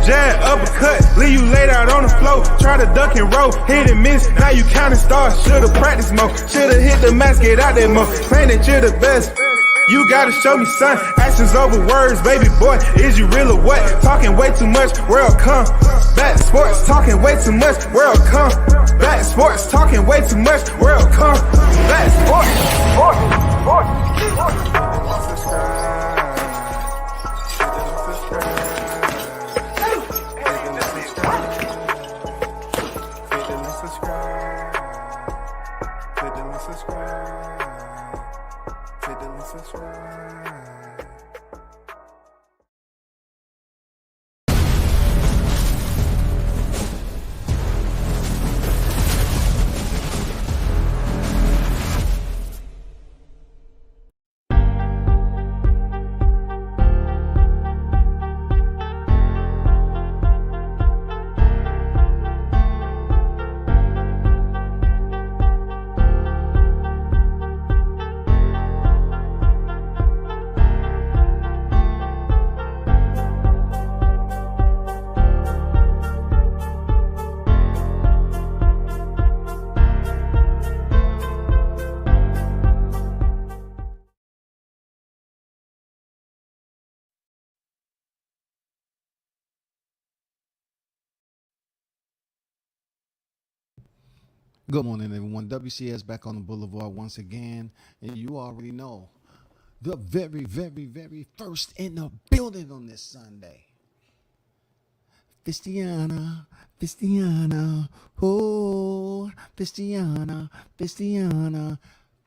jab, uppercut, leave you laid out on the floor. Try to duck and roll, hit and miss, now you counting stars. Should've practiced more, should've hit the mask, get out there more. Claim that you're the best. You gotta show me, son. Actions over words, baby boy. Is you real or what? Talking way too much, world come. Back to sports, talking way too much, world come. Back to sports, talking way too much, world come. Back to sports, Good morning, everyone. WCS back on the boulevard once again, and you already know the very, very, very first in the building on this Sunday. Fistiana, oh, Fistiana.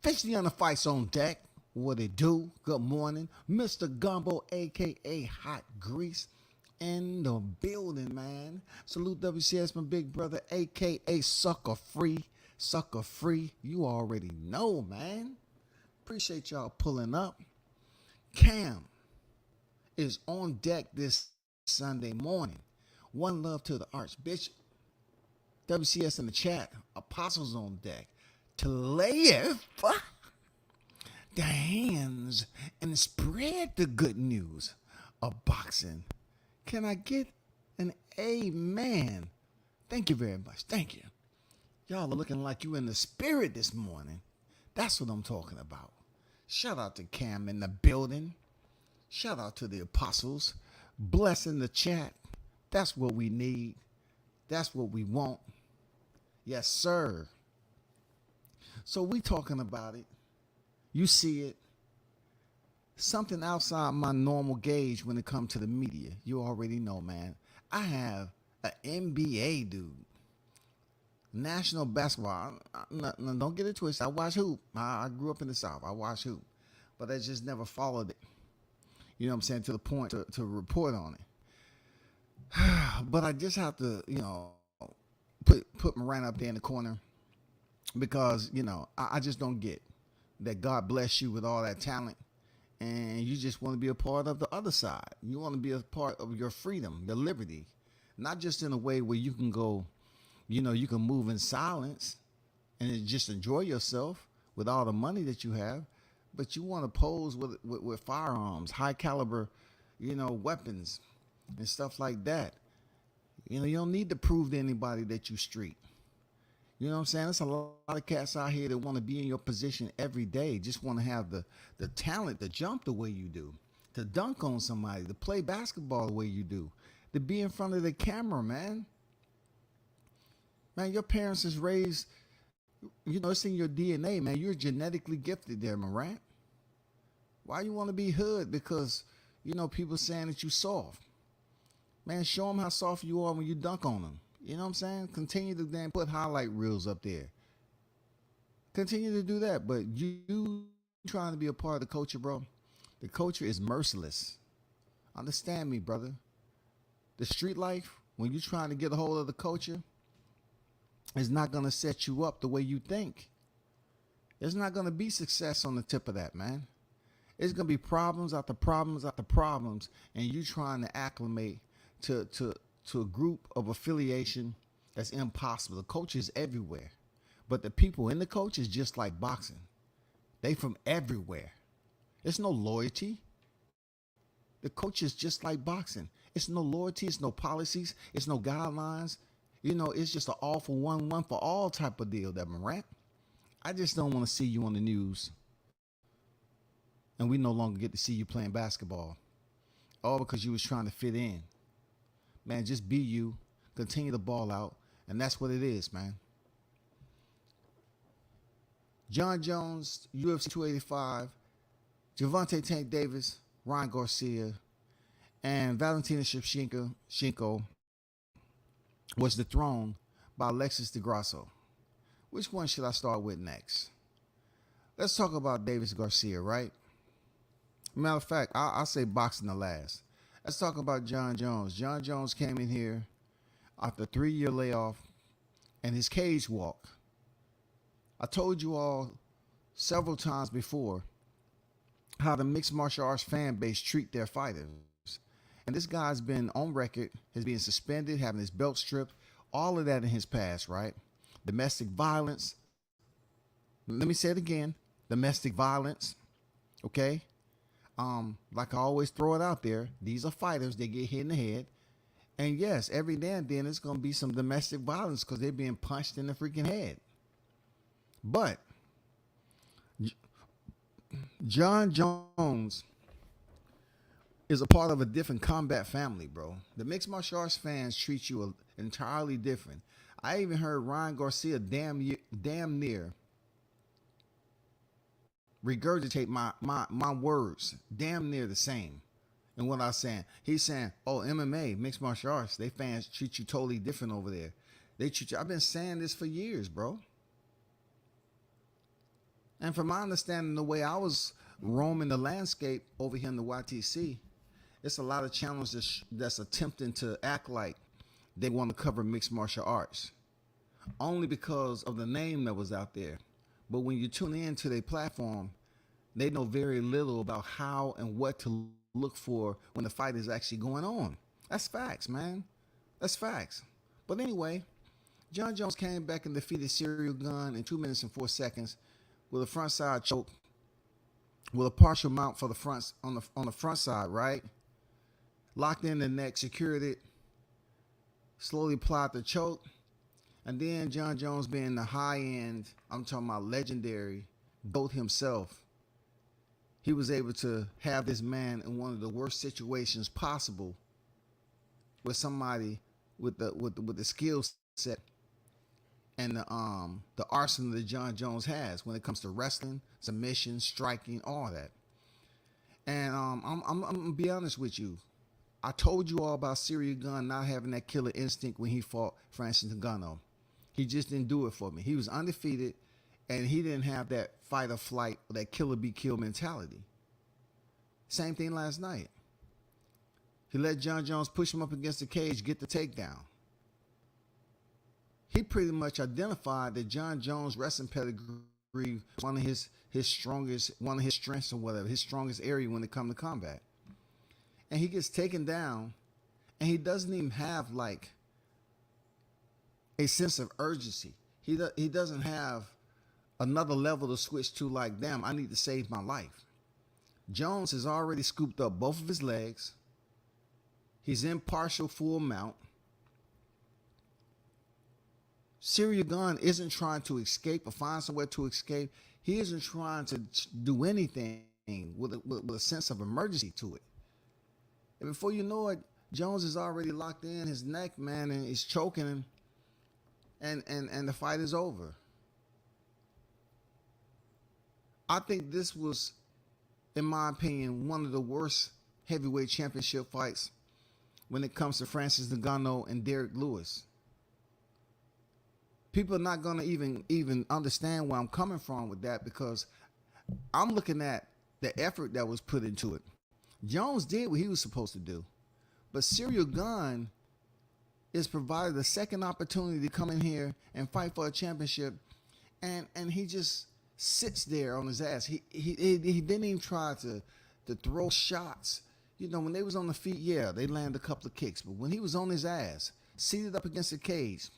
Fistiana fights on deck. What it do? Good morning, Mr. Gumbo, aka Hot Grease, in the building, man. Salute WCS, my big brother, aka Sucker Free. You already know, man. Appreciate y'all pulling up. Cam is on deck this Sunday morning. One love to the Archbishop. WCS in the chat. Apostles on deck. To live the hands and spread the good news of boxing. Can I get an amen? Thank you very much. Thank you. Y'all are looking like you in the spirit this morning. That's what I'm talking about. Shout out to Cam in the building. Shout out to the apostles. Blessing the chat. That's what we need. That's what we want. Yes, sir. So we talking about it. You see it. Something outside my normal gauge when it comes to the media. You already know, man. I have an NBA dude. National basketball. Don't get it twisted. I watch hoop. I grew up in the South. I watch hoop. But I just never followed it. You know what I'm saying? To the point to report on it. But I just have to, put Morant up there in the corner. Because, I just don't get that God bless you with all that talent. And you just want to be a part of the other side. You want to be a part of your freedom, your liberty. Not just in a way where you can go, you can move in silence and just enjoy yourself with all the money that you have. But you want to pose with firearms, high caliber, weapons and stuff like that. You don't need to prove to anybody that you street. You know what I'm saying? There's a lot of cats out here that want to be in your position every day. Just want to have the talent to jump the way you do, to dunk on somebody, to play basketball the way you do, to be in front of the camera, man. Man, your parents is raised, it's in your DNA, man. You're genetically gifted there, Morant. Why you want to be hood? Because, people saying that you soft. Man, show them how soft you are when you dunk on them. You know what I'm saying? Continue to then put highlight reels up there. Continue to do that. But you trying to be a part of the culture, bro. The culture is merciless. Understand me, brother. The street life, when you're trying to get a hold of the culture, is not going to set you up the way you think. There's not going to be success on the tip of that, man. It's going to be problems after problems after problems, and you trying to acclimate to a group of affiliation that's impossible. The culture is everywhere, but the people in the culture is just like boxing. They from everywhere. There's no loyalty. The culture is just like boxing. It's no loyalty. It's no policies. It's no guidelines. It's just an all for one for all type of deal, that Morant. I just don't want to see you on the news, and we no longer get to see you playing basketball, all because you was trying to fit in. Man, just be you. Continue to ball out, and that's what it is, man. Jon Jones, UFC 285, Gervonta Tank Davis, Ryan Garcia, and Valentina Shevchenko was dethroned by Alexis de Grasso. Which one should I start with next? Let's talk about DavisGarcia, right? Matter of fact, I'll say boxing the last. Let's talk about Jon Jones. Jon Jones came in here after a 3-year layoff and his cage walk. I told you all several times before how the mixed martial arts fan base treat their fighters. And this guy's been on record, has been suspended, having his belt stripped, all of that in his past, right? Domestic violence. Let me say it again. Domestic violence. Okay? Like I always throw it out there, these are fighters, they get hit in the head. And yes, every now and then it's going to be some domestic violence because they're being punched in the freaking head. But Jon Jones is a part of a different combat family, bro. The mixed martial arts fans treat you entirely different. I even heard Ryan Garcia damn near regurgitate my words, damn near the same. And what I was saying, he's saying, oh, MMA, mixed martial arts, they fans treat you totally different over there. They treat you, I've been saying this for years, bro. And from my understanding, the way I was roaming the landscape over here in the YTC, it's a lot of channels that's attempting to act like they want to cover mixed martial arts, only because of the name that was out there. But when you tune in to their platform, they know very little about how and what to look for when the fight is actually going on. That's facts, man. That's facts. But anyway, Jon Jones came back and defeated Serial Gun in 2 minutes and 4 seconds with a frontside choke, with a partial mount for the front on the front side, right? Locked in the neck, secured it, slowly applied the choke, and then Jon Jones, being the high end, I'm talking about legendary GOAT himself, he was able to have this man in one of the worst situations possible with somebody with the skill set and the arsenal that Jon Jones has when it comes to wrestling, submission, striking, all that. And I'm gonna be honest with you. I told you all about Serial Gun not having that killer instinct when he fought Francis Ngannou. He just didn't do it for me. He was undefeated, and he didn't have that fight or flight or that killer be killed mentality. Same thing last night. He let Jon Jones push him up against the cage, get the takedown. He pretty much identified that Jon Jones' wrestling pedigree, one of his strongest, one of his strengths or whatever, his strongest area when it comes to combat. And he gets taken down, and he doesn't even have like a sense of urgency. He doesn't have another level to switch to, like, damn, I need to save my life. Jones has already scooped up both of his legs. He's in partial full mount. Serial Gun isn't trying to escape or find somewhere to escape. He isn't trying to do anything with a sense of emergency to it. And before you know it, Jones is already locked in his neck, man, and he's choking him, and the fight is over. I think this was, in my opinion, one of the worst heavyweight championship fights when it comes to Francis Ngannou and Derek Lewis. People are not going to even understand where I'm coming from with that, because I'm looking at the effort that was put into it. Jones did what he was supposed to do, but Serial Gun is provided a second opportunity to come in here and fight for a championship, and he just sits there on his ass. He didn't even try to throw shots. You know, when they was on the feet, yeah, they landed a couple of kicks, but when he was on his ass, seated up against the cage,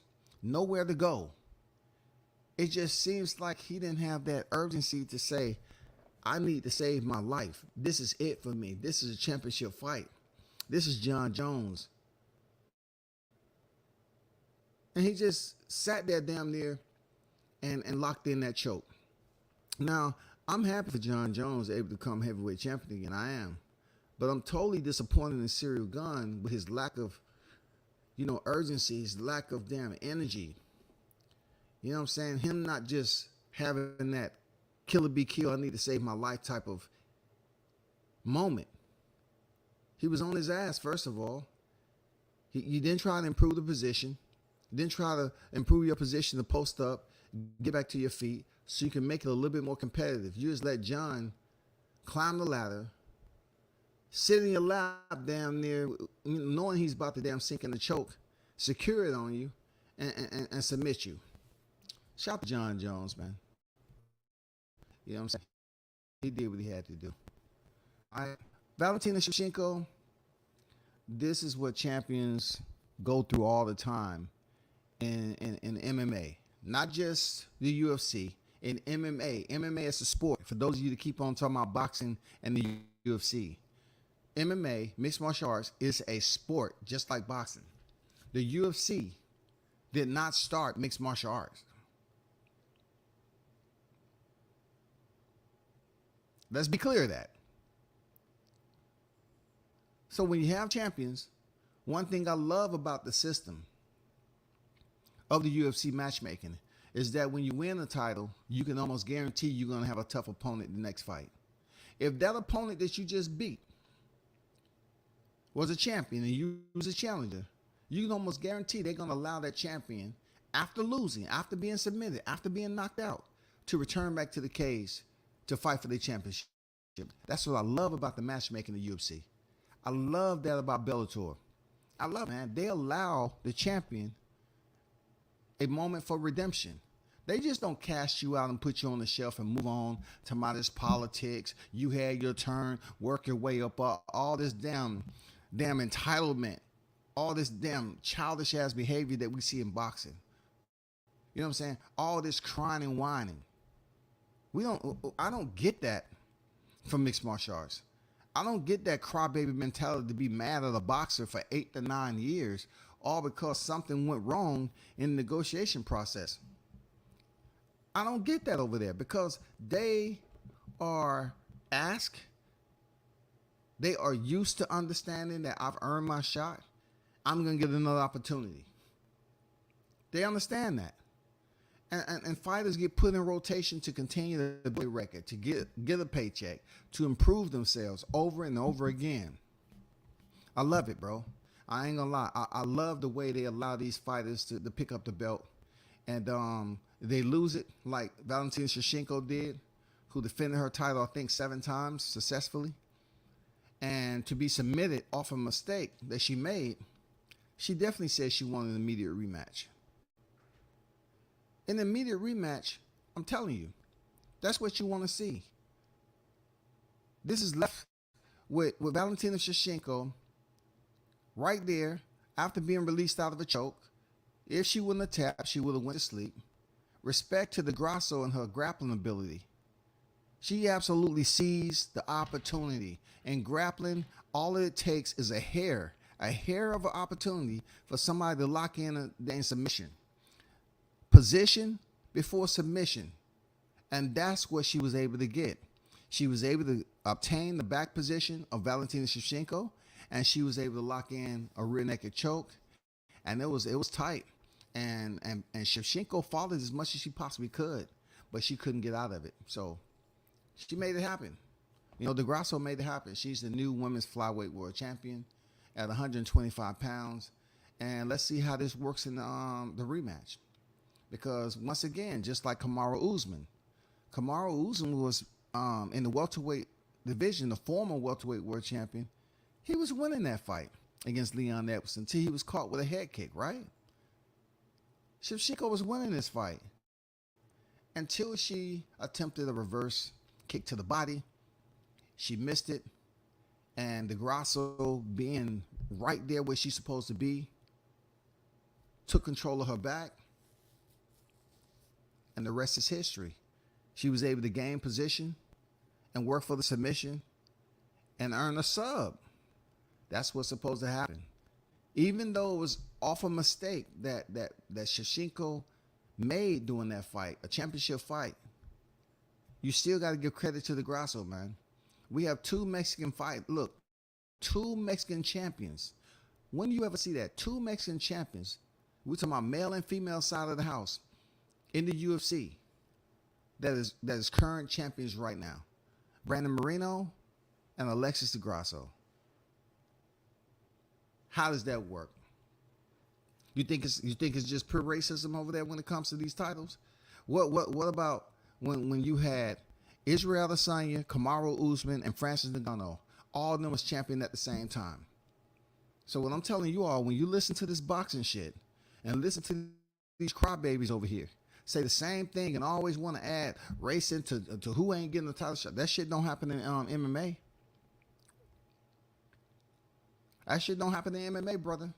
nowhere to go, it just seems like he didn't have that urgency to say, I need to save my life. This is it for me. This is a championship fight. This is Jon Jones. And he just sat there damn near and locked in that choke. Now, I'm happy for Jon Jones able to become heavyweight champion again. I am. But I'm totally disappointed in Cyril Gane with his lack of, urgency, his lack of damn energy. You know what I'm saying? Him not just having that kill or be killed, I need to save my life type of moment. He was on his ass, first of all. You didn't try to improve the position. You didn't try to improve your position to post up, get back to your feet so you can make it a little bit more competitive. You just let Jon climb the ladder, sit in your lap down there, knowing he's about to damn sink in the choke, secure it on you, and submit you. Shout out to Jon Jones, man. You know what I'm saying? He did what he had to do. All right. Valentina Shevchenko, this is what champions go through all the time in MMA. Not just the UFC, in MMA. MMA is a sport. For those of you that keep on talking about boxing and the UFC. MMA, mixed martial arts, is a sport just like boxing. The UFC did not start mixed martial arts. Let's be clear of that. So when you have champions, one thing I love about the system of the UFC matchmaking is that when you win a title, you can almost guarantee you're going to have a tough opponent in the next fight. If that opponent that you just beat was a champion and you was a challenger, you can almost guarantee they're going to allow that champion, after losing, after being submitted, after being knocked out, to return back to the cage to fight for the championship. That's what I love about the matchmaking in the UFC. I love that about Bellator. I love it, man. They allow the champion a moment for redemption. They just don't cast you out and put you on the shelf and move on to modest politics. You had your turn, work your way up, all this damn entitlement, all this damn childish ass behavior that we see in boxing. You know what I'm saying? All this crying and whining. I don't get that from mixed martial arts. I don't get that crybaby mentality to be mad at a boxer for 8 to 9 years, all because something went wrong in the negotiation process. I don't get that over there because they are used to understanding that I've earned my shot. I'm going to get another opportunity. They understand that. And fighters get put in rotation to continue to build a record, to get a paycheck, to improve themselves over and over again. I love it, bro. I ain't gonna lie. I love the way they allow these fighters to pick up the belt. And they lose it like Valentina Shevchenko did, who defended her title, I think, 7 times successfully. And to be submitted off a mistake that she made, she definitely said she wanted an immediate rematch. In the immediate rematch, I'm telling you, that's what you want to see. This is left with Valentina Shevchenko right there after being released out of a choke. If she wouldn't have tapped, she would have went to sleep. Respect to the Grasso and her grappling ability. She absolutely seized the opportunity. In grappling, all it takes is a hair of an opportunity for somebody to lock in a submission. Position before submission. And that's what she was able to get. She was able to obtain the back position of Valentina Shevchenko, and she was able to lock in a rear naked choke. And it was tight. And Shevchenko fought as much as she possibly could, but she couldn't get out of it. So she made it happen. You know, Grasso made it happen. She's the new women's flyweight world champion at 125 pounds. And let's see how this works in the rematch. Because once again, just like Kamaru Usman was in the welterweight division, the former welterweight world champion. He was winning that fight against Leon Edwards until he was caught with a head kick, right? Shevchenko was winning this fight until she attempted a reverse kick to the body. She missed it, and the Grasso, being right there where she's supposed to be, took control of her back. And the rest is history. She was able to gain position and work for the submission and earn a sub. That's what's supposed to happen. Even though it was off a mistake that Shevchenko made during that fight, a championship fight, you still got to give credit to the Grasso, man. We have two Mexican fight. Look, two Mexican champions. When do you ever see that? Two Mexican champions. We're talking about male and female side of the house in the UFC. That is current champions right now. Brandon Moreno and Alexis Grasso. How does that work? You think it's just pure racism over there when it comes to these titles? What about when you had Israel Adesanya, Kamaru Usman, and Francis Ngannou? All of them was champion at the same time. So what I'm telling you all, when you listen to this boxing shit and listen to these crybabies over here say the same thing and always want to add race into to who ain't getting the title shot, that shit don't happen in MMA. That shit don't happen in MMA, brother.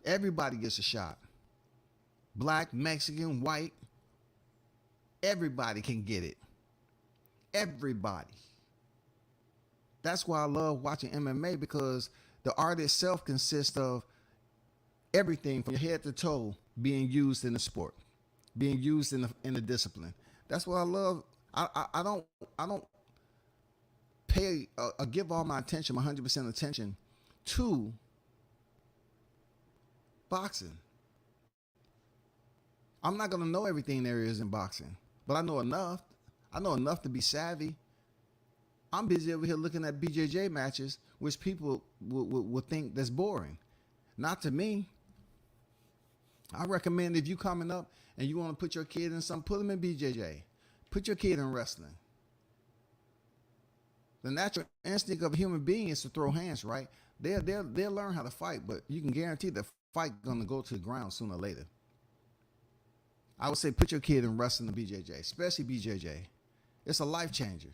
Everybody gets a shot. Black, Mexican, white. Everybody can get it. Everybody. That's why I love watching MMA, because the art itself consists of everything from your head to toe being used in the sport, being used in the discipline. That's what I love. I don't pay give all my attention, my 100% attention to boxing. I'm not gonna know everything there is in boxing, but I know enough. I know enough to be savvy. I'm busy over here looking at BJJ matches, which people will think that's boring. Not to me. I recommend, if you coming up and you want to put your kid in something, put them in BJJ. Put your kid in wrestling. The natural instinct of a human being is to throw hands, right? They'll learn how to fight, but you can guarantee the fight gonna go to the ground sooner or later. I would say put your kid in wrestling and BJJ, especially BJJ. It's a life changer.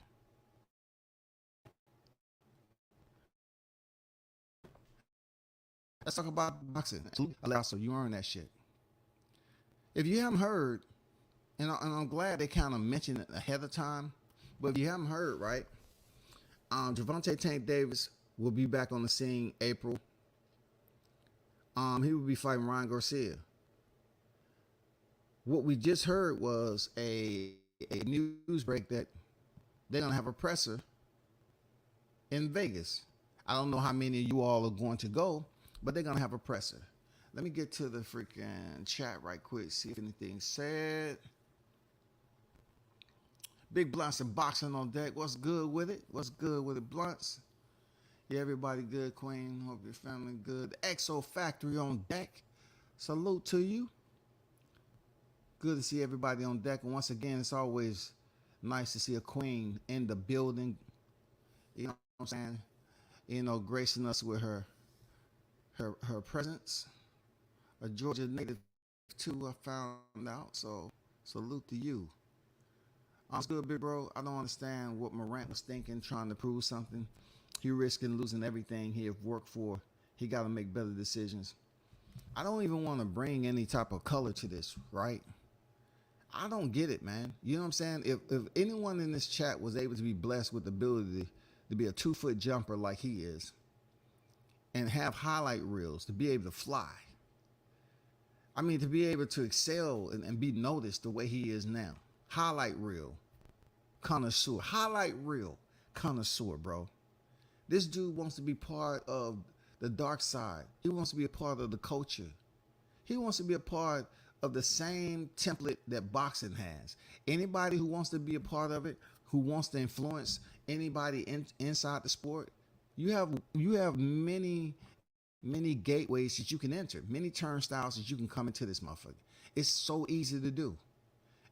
Let's talk about boxing. So you earn that shit. If you haven't heard, and I'm glad they kind of mentioned it ahead of time, but if you haven't heard, right, Gervonta Tank Davis will be back on the scene April. He will be fighting Ryan Garcia. What we just heard was a news break that they're going to have a presser in Vegas. I don't know how many of you all are going to go, but they're going to have a presser. Let me get to the freaking chat right quick, see if anything's said. Big Blunts and boxing on deck. What's good with it? What's good with it, Blunts? Yeah, everybody good, Queen. Hope your family good. The XO Factory on deck. Salute to you. Good to see everybody on deck. And once again, it's always nice to see a queen in the building. You know what I'm saying? You know, gracing us with her presence. A Georgia native too, I found out. So salute to you. It's good, big bro. I don't understand what Morant was thinking, trying to prove something. He risking losing everything he have worked for. He got to make better decisions. I don't even want to bring any type of color to this, right? I don't get it, man. You know what I'm saying? If anyone in this chat was able to be blessed with the ability to be a 2-foot jumper like he is, and have highlight reels, to be able to fly, I mean, to be able to excel and be noticed the way he is now. Highlight reel connoisseur. Highlight reel connoisseur, bro. This dude wants to be part of the dark side. He wants to be a part of the culture. He wants to be a part of the same template that boxing has. Anybody who wants to be a part of it, who wants to influence anybody inside the sport, you have many gateways that you can enter, many turnstiles that you can come into this motherfucker. It's so easy to do.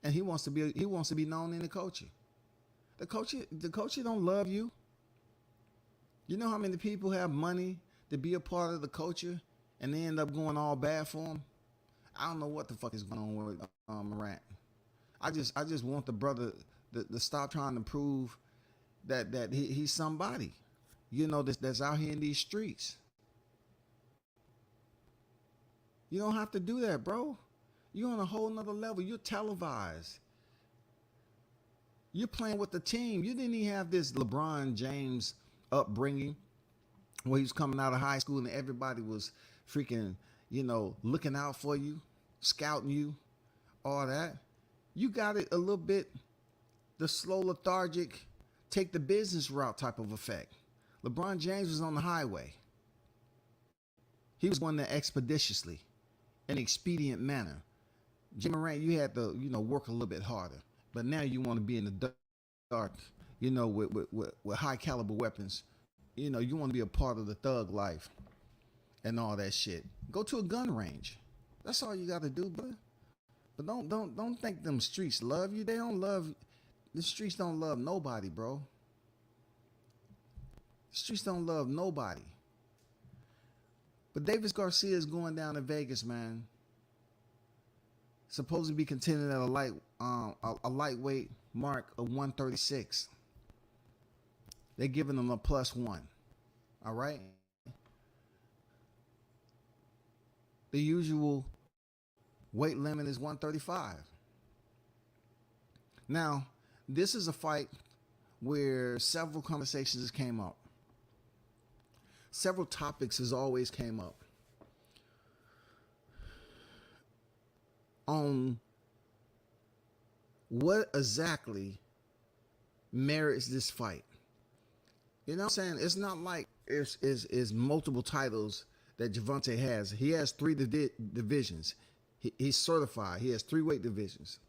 And he wants to be known in the culture. The culture don't love you. You know how many people have money to be a part of the culture and they end up going all bad for them? I don't know what the fuck is going on with Morant. I just want the brother to stop trying to prove that he's somebody, you know, that's out here in these streets. You don't have to do that, bro. You're on a whole nother level. You're televised. You're playing with the team. You didn't even have this LeBron James upbringing where he was coming out of high school and everybody was freaking, looking out for you, scouting you, all that. You got it a little bit, the slow, lethargic, take the business route type of effect. LeBron James was on the highway. He was going there expeditiously, in an expedient manner. Jim Morant, you had to, work a little bit harder. But now you want to be in the dark, with high caliber weapons. You want to be a part of the thug life and all that shit. Go to a gun range. That's all you got to do, brother. But don't think them streets love you. They don't love. The streets don't love nobody, bro. The streets don't love nobody. But DavisGarcia is going down to Vegas, man. Supposed to be contending at a lightweight mark of 136. They're giving him a +1. All right. The usual weight limit is 135. Now, this is a fight where several conversations came up. Several topics has always came up on what exactly merits this fight. You know what I'm saying? It's not like it's multiple titles that Gervonta has. He has 3 divisions. He's certified. He has 3 weight divisions.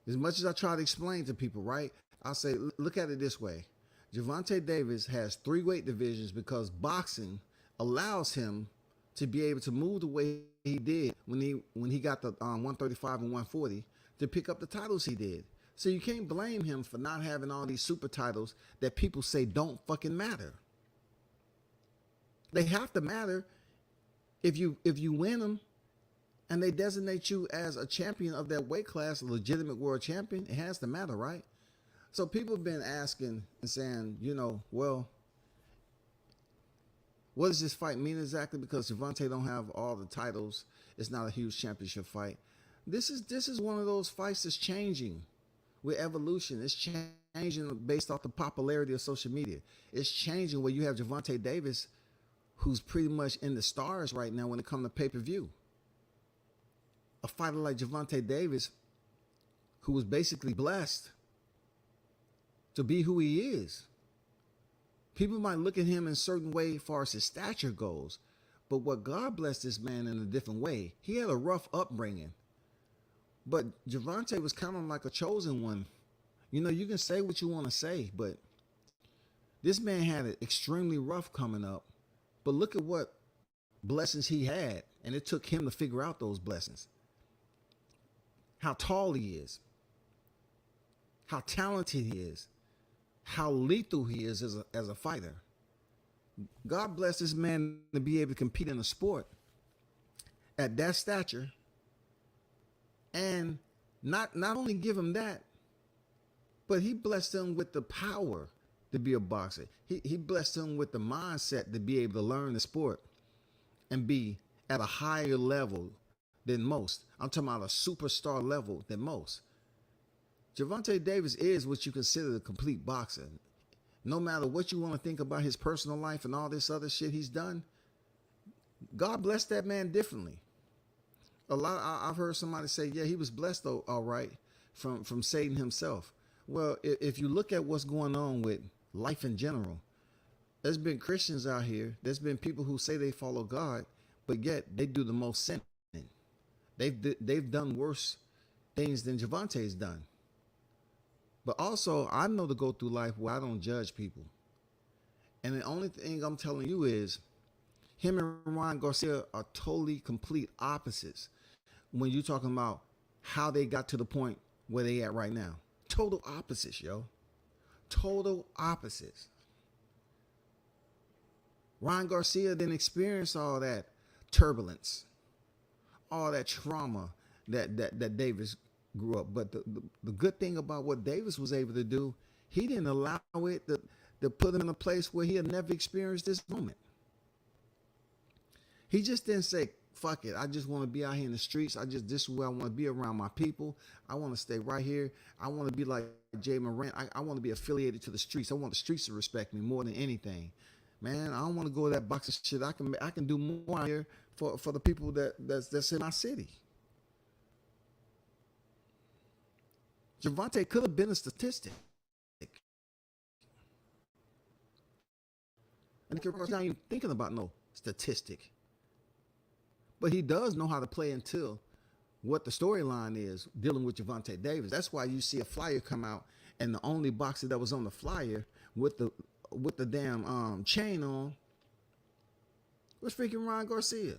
As much as I try to explain to people, right? I'll say, look at it this way. Gervonta Davis has 3 weight divisions because boxing allows him to be able to move the way he did when he got the 135 and 140 to pick up the titles he did. So you can't blame him for not having all these super titles that people say don't fucking matter. They have to matter if you win them and they designate you as a champion of that weight class, a legitimate world champion. It has to matter, right? So people have been asking and saying, well, what does this fight mean exactly? Because Gervonta don't have all the titles. It's not a huge championship fight. This is one of those fights that's changing with evolution. It's changing based off the popularity of social media. It's changing where you have Gervonta Davis, who's pretty much in the stars right now when it comes to pay-per-view. A fighter like Gervonta Davis, who was basically blessed to be who he is. People might look at him in a certain way as far as his stature goes, but what God blessed this man in a different way. He had a rough upbringing, but Gervonta was kind of like a chosen one. You can say what you want to say, but this man had it extremely rough coming up. But look at what blessings he had, and it took him to figure out those blessings. How tall he is, how talented he is, how lethal he is as a fighter. God bless this man to be able to compete in a sport at that stature, and not only give him that, but he blessed him with the power to be a boxer. He blessed him with the mindset to be able to learn the sport and be at a higher level than most. I'm talking about a superstar level than most. Gervonta Davis is what you consider a complete boxer. No matter what you want to think about his personal life and all this other shit he's done, God blessed that man differently. I've heard somebody say, yeah, he was blessed though, all right, from Satan himself. Well, if you look at what's going on with life in general, there's been Christians out here. There's been people who say they follow God, but yet they do the most sinning. They've done worse things than Gervonta's done. But also, I know to go through life where I don't judge people. And the only thing I'm telling you is him and Ryan Garcia are totally complete opposites when you're talking about how they got to the point where they at right now. Total opposites, yo. Total opposites. Ryan Garcia didn't experience all that turbulence, all that trauma that Davis grew up. But the good thing about what Davis was able to do, he didn't allow it to put him in a place where he had never experienced this moment. He just didn't say, fuck it, I just want to be out here in the streets. This is where I want to be, around my people. I want to stay right here. I want to be like Jay Morant. I want to be affiliated to the streets. I want the streets to respect me more than anything. Man, I don't want to go to that boxing shit. I can do more out here for the people that's in my city. Gervonta could have been a statistic. And he's not even thinking about no statistic. But he does know how to play until what the storyline is dealing with Gervonta Davis. That's why you see a flyer come out, and the only boxer that was on the flyer with the damn chain on was freaking Ryan Garcia.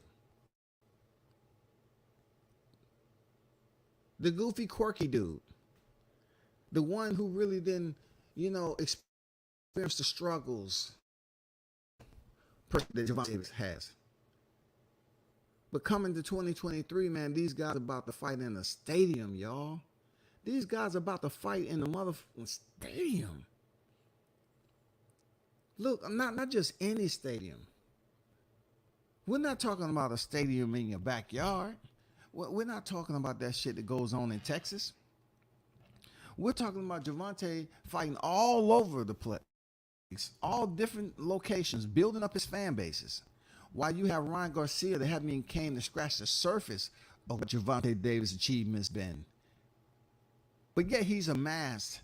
The goofy, quirky dude. The one who really didn't, experience the struggles that Gervonta Davis has. But coming to 2023, man, these guys are about to fight in a stadium, y'all. These guys are about to fight in the motherfucking stadium. Look, not just any stadium. We're not talking about a stadium in your backyard. We're not talking about that shit that goes on in Texas. We're talking about Gervonta fighting all over the place, all different locations, building up his fan bases. While you have Ryan Garcia that haven't even came to scratch the surface of what Gervonta Davis' achievements been. But yet he's amassed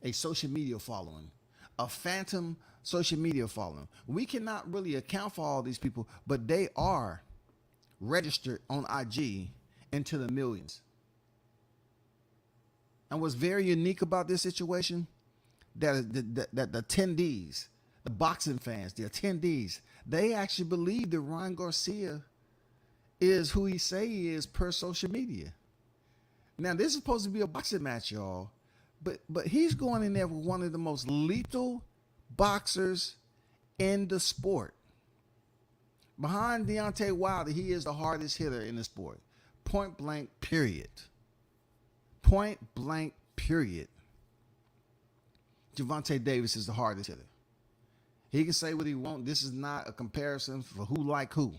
a social media following, a phantom social media following. We cannot really account for all these people, but they are registered on IG into the millions. And what's very unique about this situation, that the attendees, the boxing fans, the attendees, they actually believe that Ryan Garcia is who he say he is per social media. Now, this is supposed to be a boxing match, y'all, but he's going in there with one of the most lethal boxers in the sport. Behind Deontay Wilder, he is the hardest hitter in the sport. Point blank, period. Point blank, period. Gervonta Davis is the hardest hitter. He can say what he wants. This is not a comparison for who like who.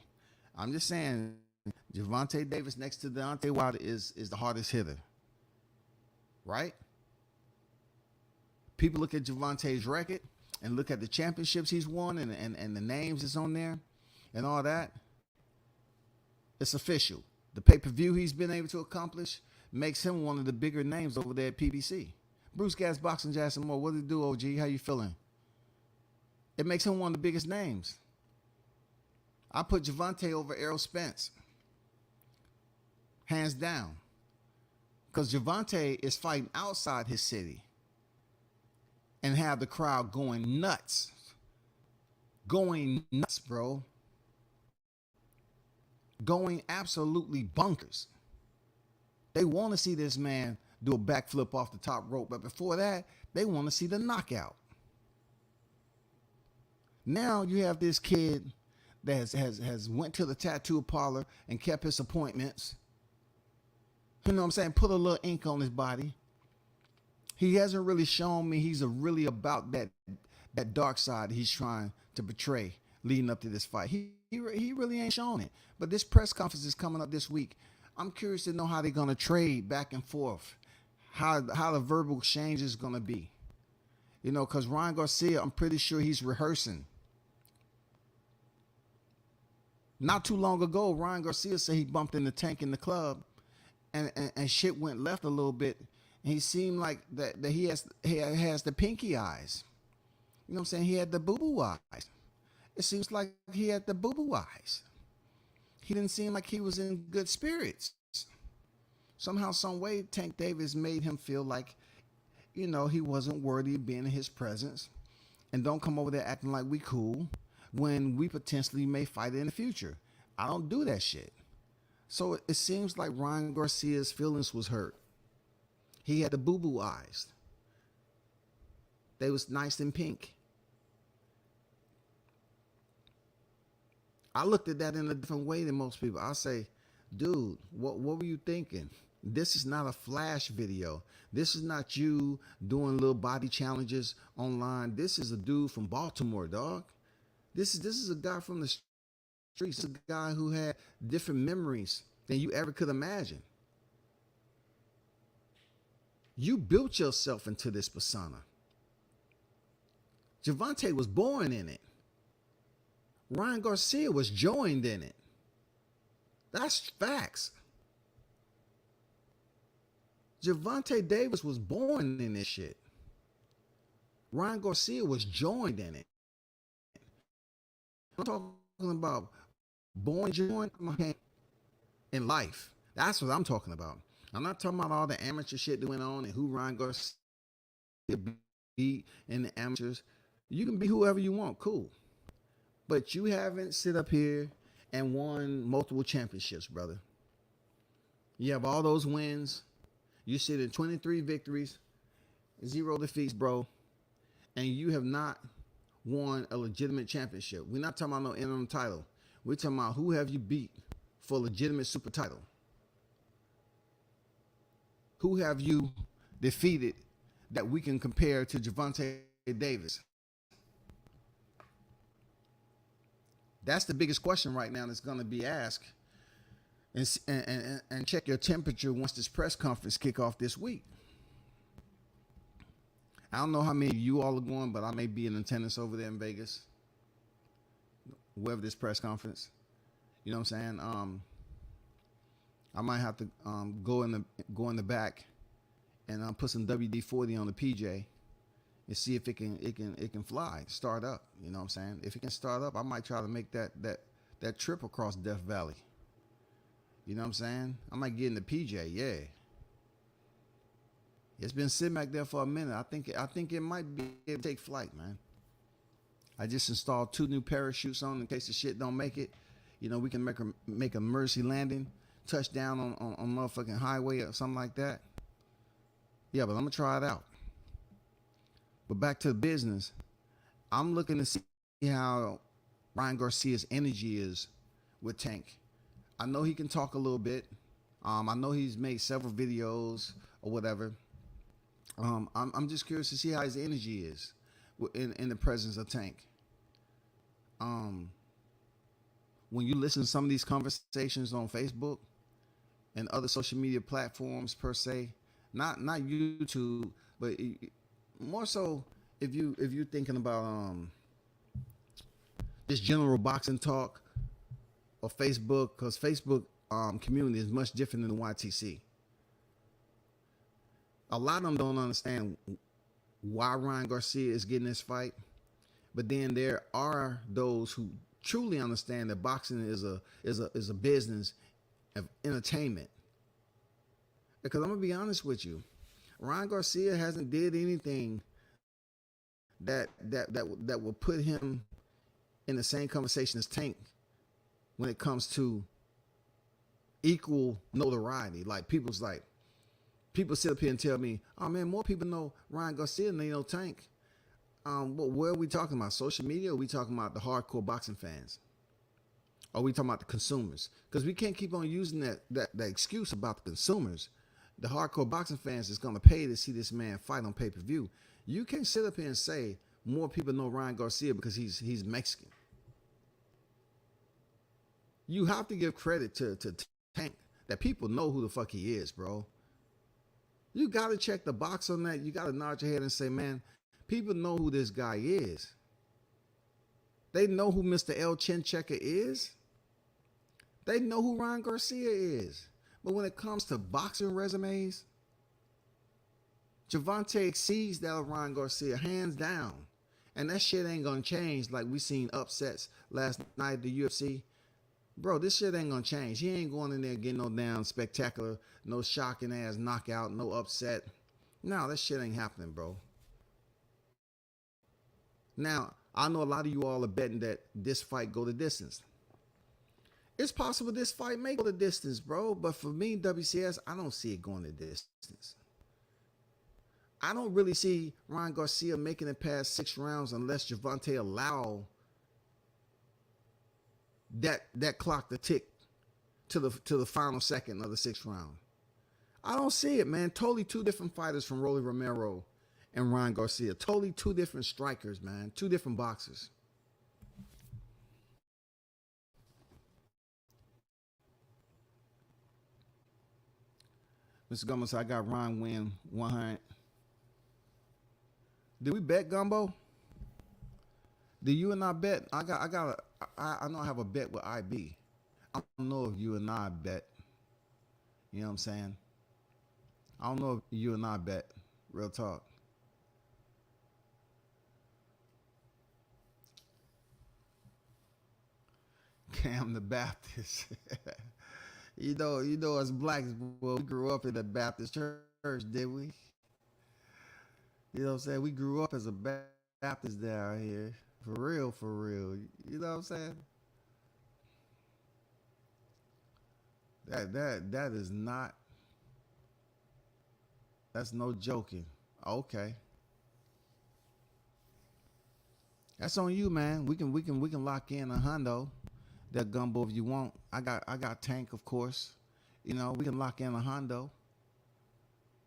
I'm just saying Gervonta Davis next to Deontay Wilder is the hardest hitter. Right? People look at Gervonta's record and look at the championships he's won and the names that's on there and all that. It's official. The pay-per-view he's been able to accomplish makes him one of the bigger names over there at PBC. Bruce Gas Boxing, Jackson Moore. What did it do, OG? How you feeling? It makes him one of the biggest names. I put Gervonta over Errol Spence. Hands down. Because Gervonta is fighting outside his city and have the crowd going nuts. Going nuts, bro. Going absolutely bonkers. They want to see this man do a backflip off the top rope. But before that, they want to see the knockout. Now you have this kid that has went to the tattoo parlor and kept his appointments. You know what I'm saying? Put a little ink on his body. He hasn't really shown me he's really about that dark side he's trying to portray leading up to this fight. He really ain't shown it. But this press conference is coming up this week. I'm curious to know how they're going to trade back and forth, how the verbal exchange is going to be. You know, because Ryan Garcia, I'm pretty sure he's rehearsing. Not too long ago, Ryan Garcia said he bumped in the tank in the club and shit went left a little bit. And he seemed like that he has the pinky eyes. You know what I'm saying? He had the boo-boo eyes. It seems like he had the boo-boo eyes. He didn't seem like he was in good spirits. Somehow, some way, Tank Davis made him feel like, you know, he wasn't worthy of being in his presence. And don't come over there acting like we cool when we potentially may fight in the future. I don't do that shit. So it seems like Ryan Garcia's feelings was hurt. He had the boo-boo eyes. They was nice and pink. I looked at that in a different way than most people. I say, dude, what were you thinking? This is not a flash video. This is not you doing little body challenges online. This is a dude from Baltimore, dog. This is a guy from the streets, a guy who had different memories than you ever could imagine. You built yourself into this persona. Gervonta was born in it. Ryan Garcia was joined in it. That's facts. Gervonta Davis was born in this shit. Ryan Garcia was joined in it. I'm talking about born joined in life. That's what I'm talking about. I'm not talking about all the amateur shit that went on and who Ryan Garcia beat in the amateurs. You can be whoever you want, cool. But you haven't sit up here and won multiple championships, brother. You have all those wins. You sit in 23 victories, 0 defeats, bro. And you have not won a legitimate championship. We're not talking about no interim title. We're talking about who have you beat for a legitimate super title. Who have you defeated that we can compare to Gervonta Davis? That's the biggest question right now that's going to be asked. And check your temperature once this press conference kick off this week. I don't know how many of you all are going, but I may be in attendance over there in Vegas, wherever this press conference. You know what I'm saying? I might have to go in the back and put some WD-40 on the PJ and see if it can fly, start up. You know what I'm saying? If it can start up, I might try to make that trip across Death Valley. You know what I'm saying? I might get in the PJ, yeah. It's been sitting back there for a minute. I think it might be able to take flight, man. I just installed 2 new parachutes on in case the shit don't make it. You know, we can make a emergency landing, touchdown on motherfucking highway or something like that. Yeah, but I'm gonna try it out. But back to the business. I'm looking to see how Ryan Garcia's energy is with Tank. I know he can talk a little bit. I know he's made several videos or whatever. I'm just curious to see how his energy is in the presence of Tank. When you listen to some of these conversations on Facebook and other social media platforms per se, not YouTube, but more so if you're thinking about just general boxing talk or Facebook, because Facebook community is much different than the YTC. A lot of them don't understand why Ryan Garcia is getting this fight, but then there are those who truly understand that boxing is a business of entertainment. Because I'm gonna be honest with you, Ryan Garcia hasn't did anything that will put him in the same conversation as Tank when it comes to equal notoriety. Like people sit up here and tell me, oh man, more people know Ryan Garcia than they know Tank. But where are we talking about? Social media, or are we talking about the hardcore boxing fans? Or are we talking about the consumers? Because we can't keep on using that excuse about the consumers. The hardcore boxing fans is going to pay to see this man fight on pay-per-view. You can't sit up here and say more people know Ryan Garcia because he's Mexican. You have to give credit to Tank, that people know who the fuck he is, bro. You got to check the box on that. You got to nod your head and say, man, people know who this guy is. They know who Mr. El Chin Checker is. They know who Ryan Garcia is. But when it comes to boxing resumes, Gervonta exceeds that of Ryan Garcia, hands down. And that shit ain't going to change like we seen upsets last night at the UFC. Bro, this shit ain't going to change. He ain't going in there getting no damn spectacular, no shocking ass knockout, no upset. No, that shit ain't happening, bro. Now, I know a lot of you all are betting that this fight go the distance. It's possible this fight may go the distance, bro. But for me, WCS, I don't see it going the distance. I don't really see Ryan Garcia making it past 6 rounds unless Gervonta allow that clock to tick to the final second of the 6th round. I don't see it, man. Totally 2 different fighters from Rolly Romero and Ryan Garcia. Totally 2 different strikers, man. 2 different boxers. Mr. Gumbo said, I got Ryan win 100. Did we bet, Gumbo? Do you and I bet? I know I have a bet with IB. I don't know if you and I bet. You know what I'm saying? I don't know if you and I bet. Real talk. Cam the Baptist. you know us blacks, well, we grew up in the Baptist church, did we? You know what I'm saying? We grew up as a Baptist down here. For real, for real. You know what I'm saying? That is not, that's no joking. Okay. That's on you, man. We can lock in a hundo. That gumbo if you want. I got Tank, of course. You know, we can lock in a hundo.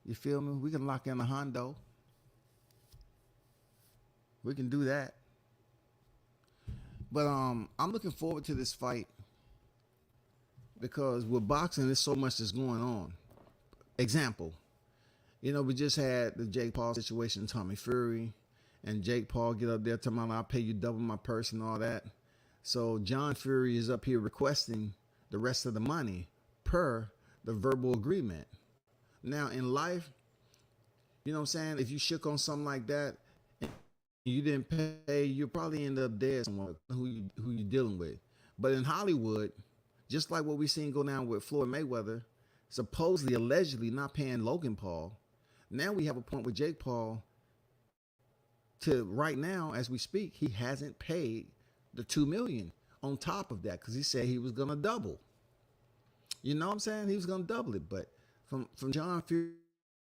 You feel me? We can lock in a hundo. We can do that. But I'm looking forward to this fight because with boxing, there's so much that's going on. Example, you know, we just had the Jake Paul situation, Tommy Fury, and Jake Paul get up there talking about I'll pay you double my purse and all that. So John Fury is up here requesting the rest of the money per the verbal agreement. Now in life, you know what I'm saying? If you shook on something like that, you didn't pay, you probably end up dead someone who you dealing with. But in Hollywood, just like what we seen go down with Floyd Mayweather, supposedly, allegedly not paying Logan Paul, now we have a point with Jake Paul to right now, as we speak, he hasn't paid the $2 million on top of that because he said he was going to double. You know what I'm saying? He was going to double it. But from John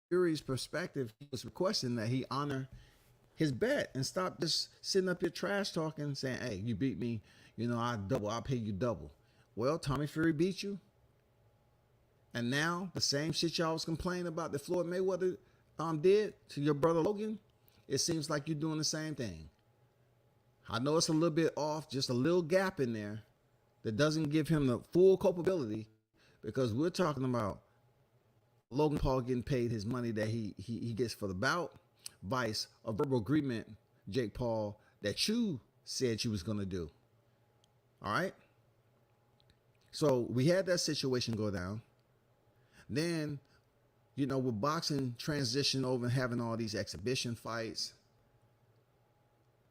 Fury's perspective, he was requesting that he honor his bet and stop just sitting up here trash talking, saying, hey, you beat me, you know, I'll pay you double. Well, Tommy Fury beat you. And now the same shit y'all was complaining about that Floyd Mayweather did to your brother Logan, it seems like you're doing the same thing. I know it's a little bit off, just a little gap in there that doesn't give him the full culpability because we're talking about Logan Paul getting paid his money that he gets for the bout, vice a verbal agreement, Jake Paul, that you said you was going to do. All right? So we had that situation go down. Then, you know, with boxing transition over and having all these exhibition fights,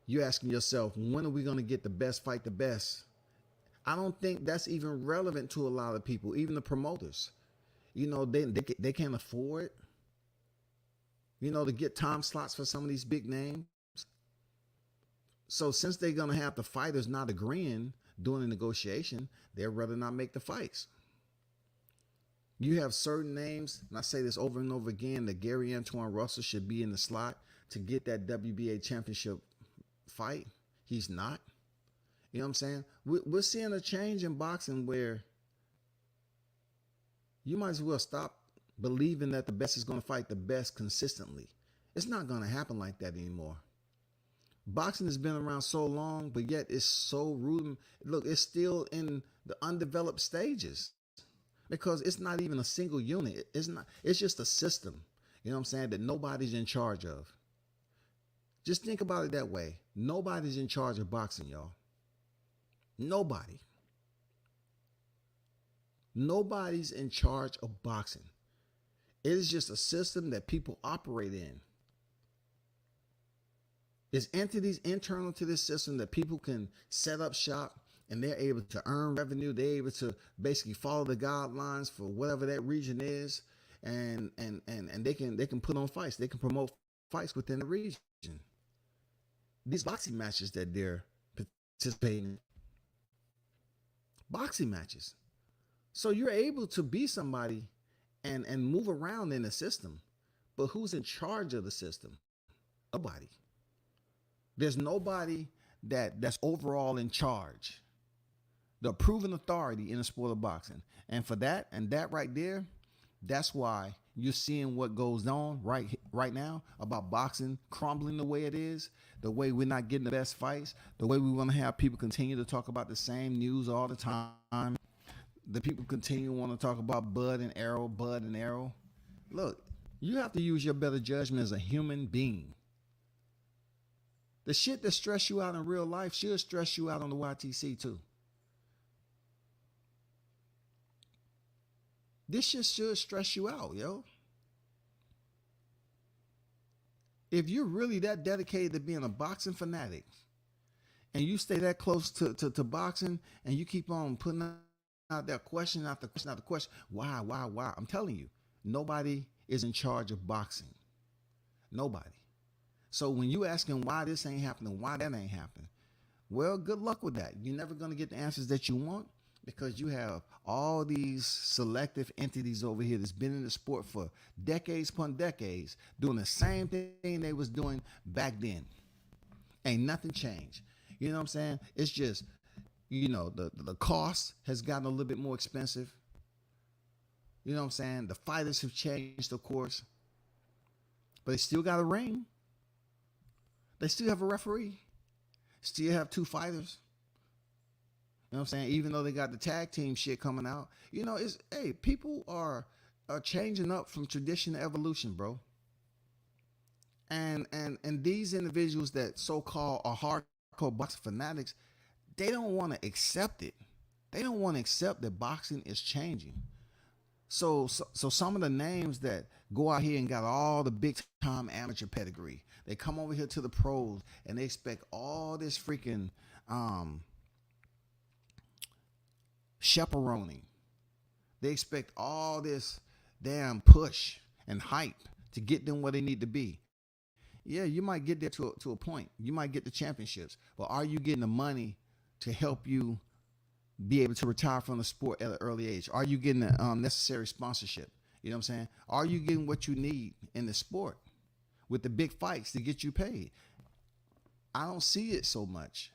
you're asking yourself, when are we going to get the best fight the best? I don't think that's even relevant to a lot of people, even the promoters. You know, they can't afford, you know, to get time slots for some of these big names. So since they're going to have the fighters not agreeing during the negotiation, they'd rather not make the fights. You have certain names, and I say this over and over again, that Gary Antoine Russell should be in the slot to get that WBA championship fight. He's not. You know what I'm saying? We're seeing a change in boxing where you might as well stop believing that the best is going to fight the best consistently. It's not going to happen like that anymore. Boxing has been around so long, but yet it's so rude. Look, it's still in the undeveloped stages because it's not even a single unit. It's just a system, you know what I'm saying, that nobody's in charge of. Just think about it that way. Nobody's in charge of boxing, y'all. Nobody. Nobody's in charge of boxing. It is just a system that people operate in. There's entities internal to this system that people can set up shop and they're able to earn revenue. They're able to basically follow the guidelines for whatever that region is. And they can put on fights. They can promote fights within the region. These boxing matches that they're participating in. Boxing matches. So you're able to be somebody and move around in the system. But who's in charge of the system? Nobody. There's nobody that's overall in charge. The proven authority in the sport of boxing. And for that, and that right there, that's why you're seeing what goes on right now about boxing crumbling the way it is, the way we're not getting the best fights, the way we want to have people continue to talk about the same news all the time. The people continue to want to talk about Bud and Arrow. Look, you have to use your better judgment as a human being. The shit that stress you out in real life should stress you out on the YTC too. This shit should stress you out, yo. If you're really that dedicated to being a boxing fanatic and you stay that close to boxing and you keep on putting out that question after question after question, why? I'm telling you, nobody is in charge of boxing. Nobody. So when you asking why this ain't happening, why that ain't happening, well, good luck with that. You're never going to get the answers that you want because you have all these selective entities over here that's been in the sport for decades upon decades doing the same thing they was doing back then. Ain't nothing changed. You know what I'm saying? It's just, you know, the cost has gotten a little bit more expensive. You know what I'm saying? The fighters have changed, of course, but they still got a ring. They still have a referee. Still have 2 fighters. You know what I'm saying? Even though they got the tag team shit coming out. You know, it's, hey, people are changing up from tradition to evolution, bro. And these individuals that so-called are hardcore boxing fanatics, they don't want to accept it. They don't want to accept that boxing is changing. So some of the names that go out here and got all the big time amateur pedigree, they come over here to the pros and they expect all this freaking chaperoning. They expect all this damn push and hype to get them where they need to be. Yeah, you might get there to a point. You might get the championships, but are you getting the money to help you be able to retire from the sport at an early age? Are you getting the necessary sponsorship? You know what I'm saying? Are you getting what you need in the sport with the big fights to get you paid? I don't see it so much.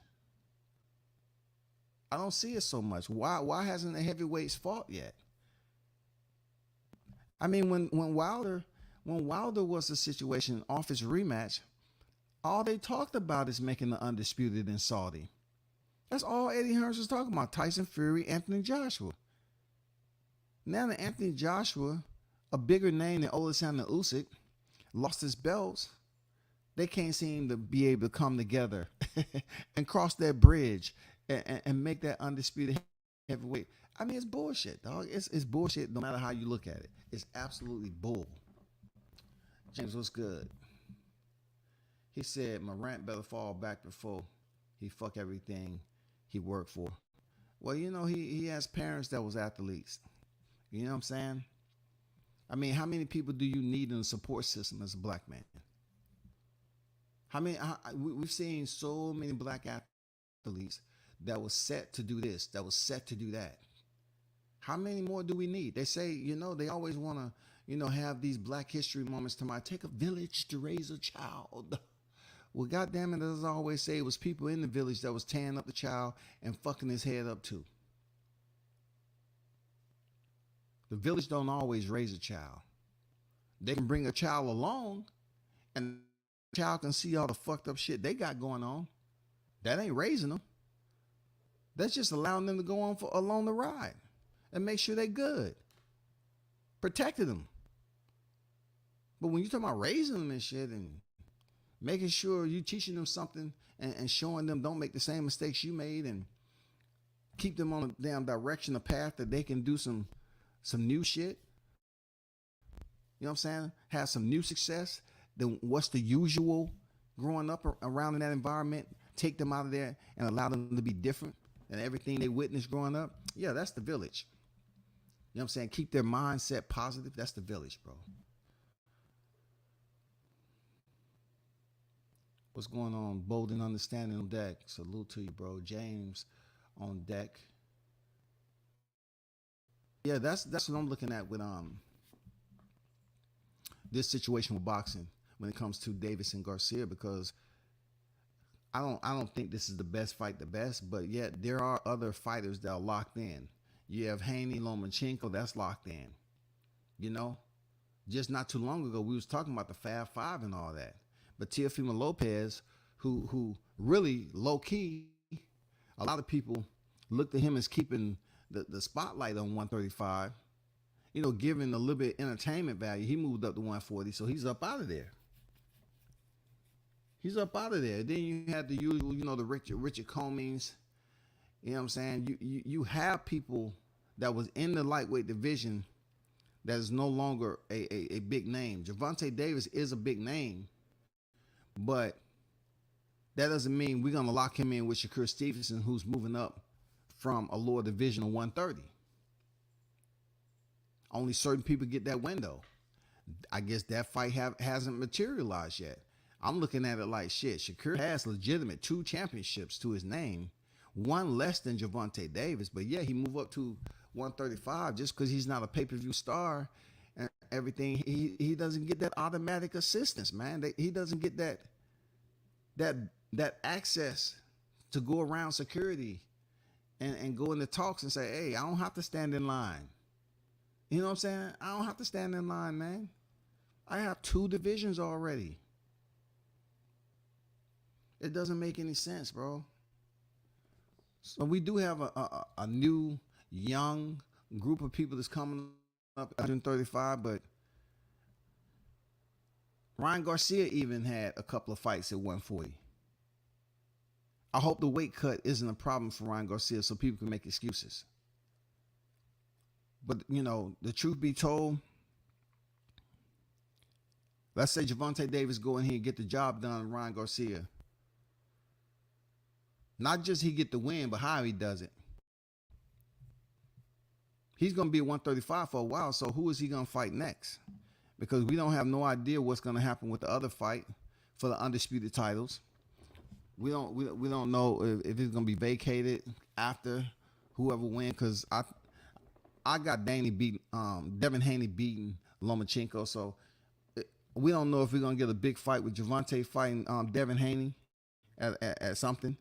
I don't see it so much. Why hasn't the heavyweights fought yet? I mean, when Wilder was the situation off his rematch, all they talked about is making the undisputed in Saudi. That's all Eddie Hearns was talking about. Tyson Fury, Anthony Joshua. Now that Anthony Joshua, a bigger name than Oleksandr Usyk, lost his belts, they can't seem to be able to come together and cross that bridge and make that undisputed heavyweight. I mean, it's bullshit, dog. It's bullshit no matter how you look at it. It's absolutely bull. James, what's good? He said Morant better fall back before he fuck everything he worked for. Well, you know, he has parents that was athletes. You know what I'm saying? I mean, how many people do you need in the support system as a black man? We've seen so many black athletes that was set to do this, that was set to do that. How many more do we need? They say, you know, they always want to, you know, have these Black History moments to take a village to raise a child. Well, goddamn it, as I always say, it was people in the village that was tearing up the child and fucking his head up too. The village don't always raise a child. They can bring a child along and the child can see all the fucked up shit they got going on. That ain't raising them. That's just allowing them to go on along the ride and make sure they good. Protecting them. But when you talk about raising them and shit and making sure you teaching them something and showing them don't make the same mistakes you made and keep them on a damn direction, a path that they can do some new shit. You know what I'm saying? Have some new success. Then what's the usual growing up around in that environment? Take them out of there and allow them to be different than everything they witnessed growing up. Yeah, that's the village. You know what I'm saying? Keep their mindset positive. That's the village, bro. What's going on? Bold and Understanding on deck. Salute to you, bro. James on deck. Yeah, that's what I'm looking at with this situation with boxing when it comes to Davis and Garcia, because I don't think this is the best fight, but yet there are other fighters that are locked in. You have Haney, Lomachenko, that's locked in. You know, just not too long ago we was talking about the Fab Five and all that. But Teofimo Lopez, who really low key, a lot of people looked at him as keeping the spotlight on 135. You know, giving a little bit entertainment value. He moved up to 140, so he's up out of there. He's up out of there. Then you had the usual, the Richard Cummings. You know what I'm saying? You have people that was in the lightweight division that is no longer a big name. Gervonta Davis is a big name, but that doesn't mean we're going to lock him in with Shakur Stevenson, who's moving up from a lower division of 130. Only certain people get that window. I guess that fight hasn't materialized yet. I'm looking at it like shit. Shakur has legitimate 2 championships to his name, one less than Gervonta Davis, but yeah, he moved up to 135 just because he's not a pay-per-view star and everything. He doesn't get that automatic assistance, man. He doesn't get that access to go around security and go into talks and say, hey, I don't have to stand in line. You know what I'm saying? I don't have to stand in line, man. I have 2 divisions already. It doesn't make any sense, bro. So we do have a new, young group of people that's coming up at 135, but Ryan Garcia even had a couple of fights at 140. I hope the weight cut isn't a problem for Ryan Garcia so people can make excuses. But, the truth be told, let's say Gervonta Davis go in here and get the job done, Ryan Garcia. Not just he get the win, but how he does it. He's going to be at 135 for a while, so who is he going to fight next? Because we don't have no idea what's going to happen with the other fight for the undisputed titles. We don't know if it's going to be vacated after whoever wins, because I got Devin Haney beating Lomachenko, so we don't know if we're going to get a big fight with Gervonta fighting Devin Haney at something.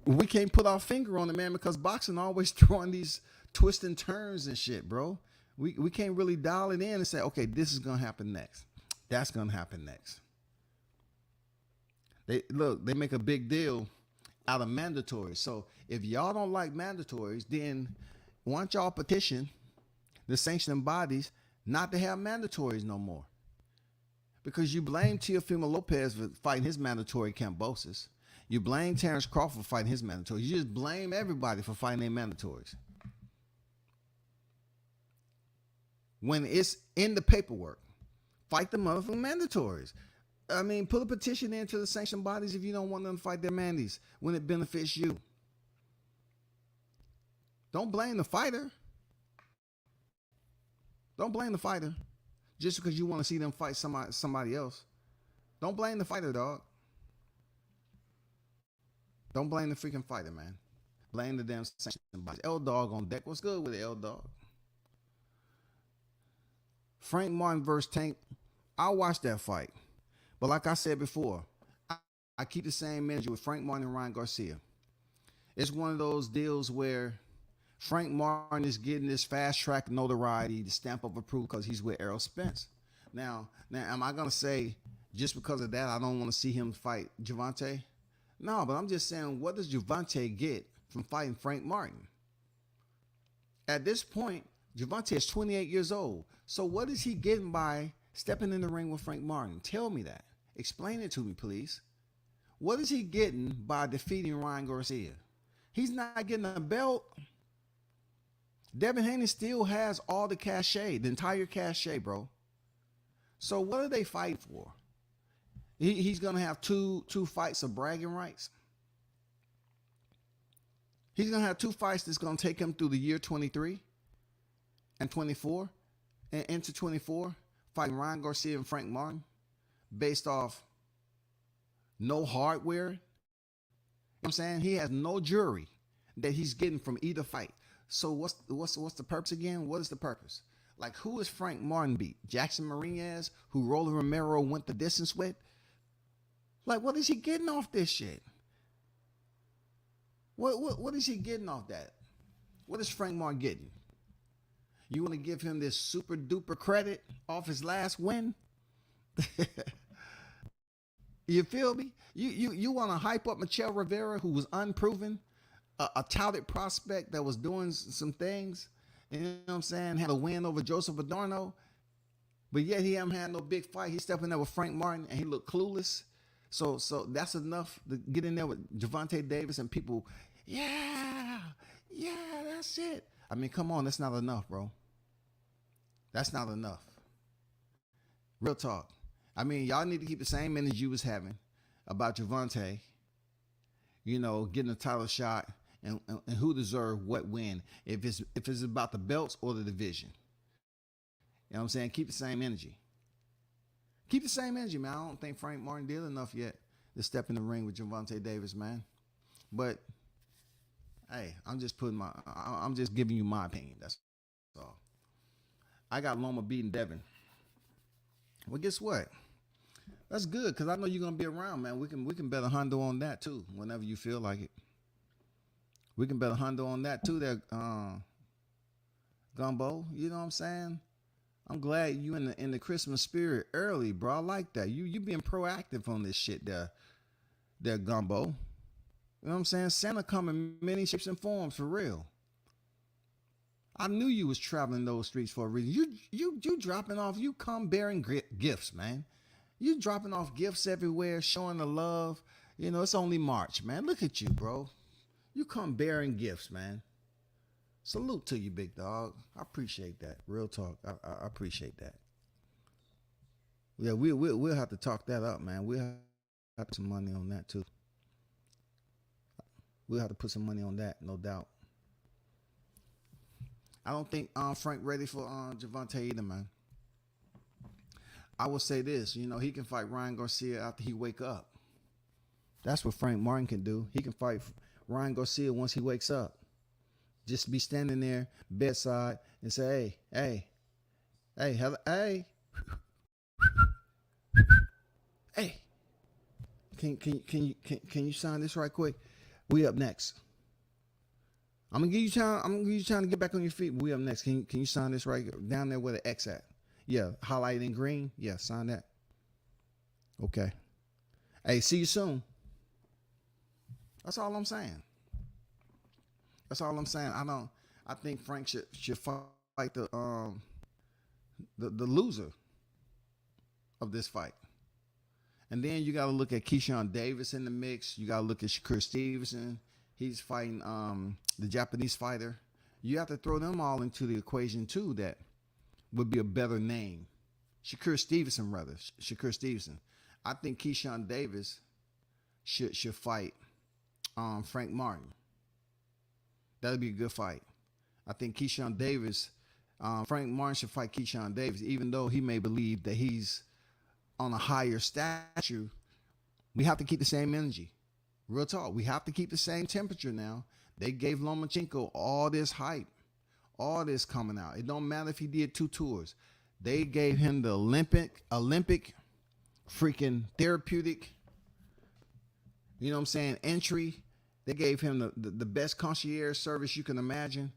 We can't put our finger on it, man, because boxing always throwing these twists and turns and shit, bro. We can't really dial it in and say, okay, this is going to happen next. That's going to happen next. They make a big deal out of mandatories. So if y'all don't like mandatories, then why don't y'all petition the sanctioning bodies not to have mandatories no more? Because you blame Teofimo Lopez for fighting his mandatory Kambosos. You blame Terrence Crawford for fighting his mandatories. You just blame everybody for fighting their mandatories. When it's in the paperwork, fight the motherfucking mandatories. I mean, put a petition in to the sanctioned bodies if you don't want them to fight their mandies when it benefits you. Don't blame the fighter. Don't blame the fighter just because you want to see them fight somebody else. Don't blame the fighter, dog. Don't blame the freaking fighter, man. Blame the damn sanctioned bodies. L-Dog on deck. What's good with it, L-Dog? Frank Martin versus Tank. I'll watch that fight. But like I said before, I keep the same energy with Frank Martin and Ryan Garcia. It's one of those deals where Frank Martin is getting this fast track notoriety, the stamp of approval because he's with Errol Spence. Now, am I going to say just because of that I don't want to see him fight Gervonta? No, but I'm just saying, what does Gervonta get from fighting Frank Martin? At this point, Gervonta is 28 years old. So what is he getting by stepping in the ring with Frank Martin? Tell me that. Explain it to me, please. What is he getting by defeating Ryan Garcia? He's not getting a belt. Devin Haney still has all the cachet, the entire cachet, bro. So what are they fighting for? He's going to have two fights of bragging rights. He's going to have 2 fights that's going to take him through the year 23 and 24 and into 24, fighting Ryan Garcia and Frank Martin based off no hardware. You know what I'm saying? He has no jury that he's getting from either fight. So what's the purpose again? What is the purpose? Like, who is Frank Martin beat? Jackson Mariñez, who Rolly Romero went the distance with? Like, what is he getting off this shit? What is he getting off that? What is Frank Martin getting? You want to give him this super duper credit off his last win? You feel me? You want to hype up Michelle Rivera, who was unproven, a touted prospect that was doing some things, you know what I'm saying, had a win over Joseph Adorno, But yet he haven't had no big fight. He's stepping there with Frank Martin, and he looked clueless. So that's enough to get in there with Gervonta Davis and people. Yeah, that's it. I mean, come on, that's not enough, bro. That's not enough. Real talk. I mean, y'all need to keep the same energy you was having about Gervonta, getting a title shot and who deserved what win. If it's about the belts or the division. You know what I'm saying? Keep the same energy. Keep the same energy, man. I don't think Frank Martin did enough yet to step in the ring with Gervonta Davis, man. But hey, I'm just giving you my opinion. That's all. I got Loma beating Devin. Well, guess what? That's good, because I know you're gonna be around, man. We can bet a hundo on that too, whenever you feel like it. We can bet a hundo on that too, there, Gumbo. You know what I'm saying? I'm glad you in the Christmas spirit early, bro. I like that. You being proactive on this shit there, Gumbo. You know what I'm saying? Santa come in many shapes and forms, for real. I knew you was traveling those streets for a reason. You dropping off. You come bearing gifts, man. You dropping off gifts everywhere, showing the love. It's only March, man. Look at you, bro. You come bearing gifts, man. Salute to you, big dog. I appreciate that. Real talk. I appreciate that. Yeah, we'll have to talk that up, man. We'll have to put some money on that too. We'll have to put some money on that, no doubt. I don't think Frank ready for Gervonta either, man. I will say this, he can fight Ryan Garcia after he wake up. That's what Frank Martin can do. He can fight Ryan Garcia once he wakes up. Just be standing there bedside and say, hey, can you sign this right quick? We up next. I'm gonna give you time to get back on your feet. We up next. Can you sign this right down there where the X at? Yeah, highlighted in green. Yeah, sign that. Okay. Hey, see you soon. That's all I'm saying. That's all I'm saying. I think Frank should fight the loser of this fight. And then you got to look at Keyshawn Davis in the mix. You got to look at Shakur Stevenson. He's fighting the Japanese fighter. You have to throw them all into the equation too. That would be a better name. Shakur Stevenson. I think Keyshawn Davis should fight Frank Martin. That'd be a good fight. I think Keyshawn Davis, Frank Martin should fight Keyshawn Davis, even though he may believe that he's on a higher stature. We have to keep the same energy. Real talk. We have to keep the same temperature now. They gave Lomachenko all this hype, all this coming out. It don't matter if he did 2 tours. They gave him the Olympic, freaking therapeutic, entry. They gave him the best concierge service you can imagine.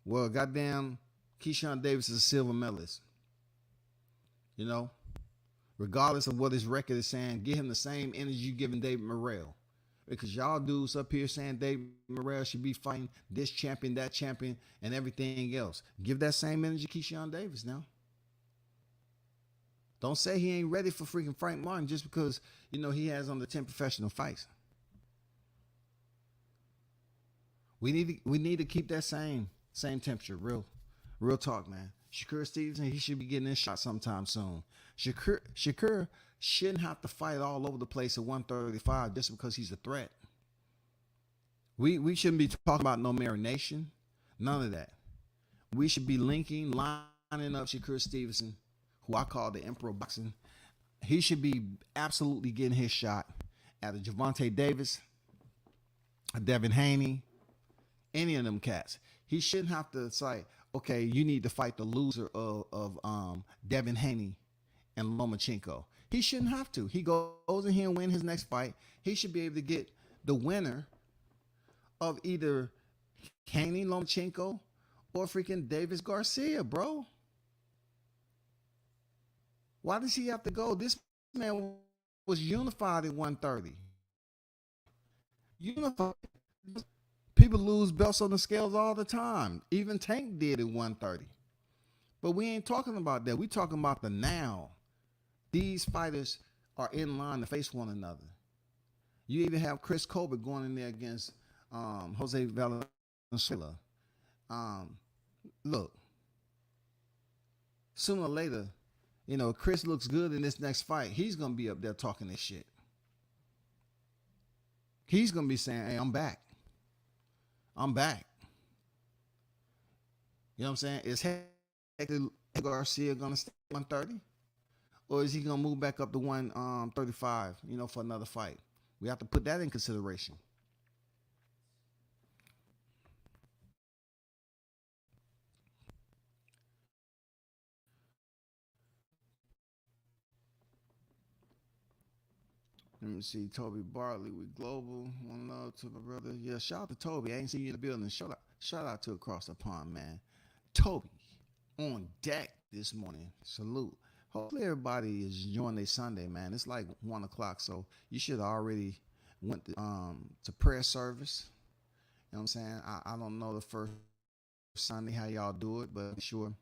Well, goddamn, Keyshawn Davis is a silver medalist. Regardless of what his record is saying, give him the same energy you giving David Morrell. Because y'all dudes up here saying David Morrell should be fighting this champion, that champion, and everything else. Give that same energy to Keyshawn Davis now. Don't say he ain't ready for freaking Frank Martin just because, he has under 10 professional fights. We need to keep that same temperature. Real talk, man. Shakur Stevenson, he should be getting his shot sometime soon. Shakur shouldn't have to fight all over the place at 135 just because he's a threat. We shouldn't be talking about no marination. None of that. We should be lining up Shakur Stevenson, who I call the Emperor of Boxing. He should be absolutely getting his shot at a Gervonta Davis, a Devin Haney, any of them cats. He shouldn't have to say, okay, you need to fight the loser of Devin Haney and Lomachenko. He shouldn't have to. He goes in here and win his next fight. He should be able to get the winner of either Haney, Lomachenko, or freaking DavisGarcia, bro. Why does he have to go? This man was unified at 130. Unified. People lose belts on the scales all the time. Even Tank did at 130. But we ain't talking about that. We talking about the now. These fighters are in line to face one another. You even have Chris Colbert going in there against Jose Valenzuela. Look, sooner or later, Chris looks good in this next fight. He's going to be up there talking this shit. He's going to be saying, hey, I'm back. I'm back. You know what I'm saying? Is Garcia going to stay 130? Or is he going to move back up to 135, for another fight? We have to put that in consideration. Let me see. Toby Bartley with Global. One love to my brother. Yeah, shout out to Toby. I ain't seen you in the building. Shout out to Across the Pond, man. Toby on deck this morning. Salute. Hopefully everybody is enjoying their Sunday, man. It's like 1 o'clock, so you should already went to prayer service. You know what I'm saying? I don't know the first Sunday how y'all do it, but I'm sure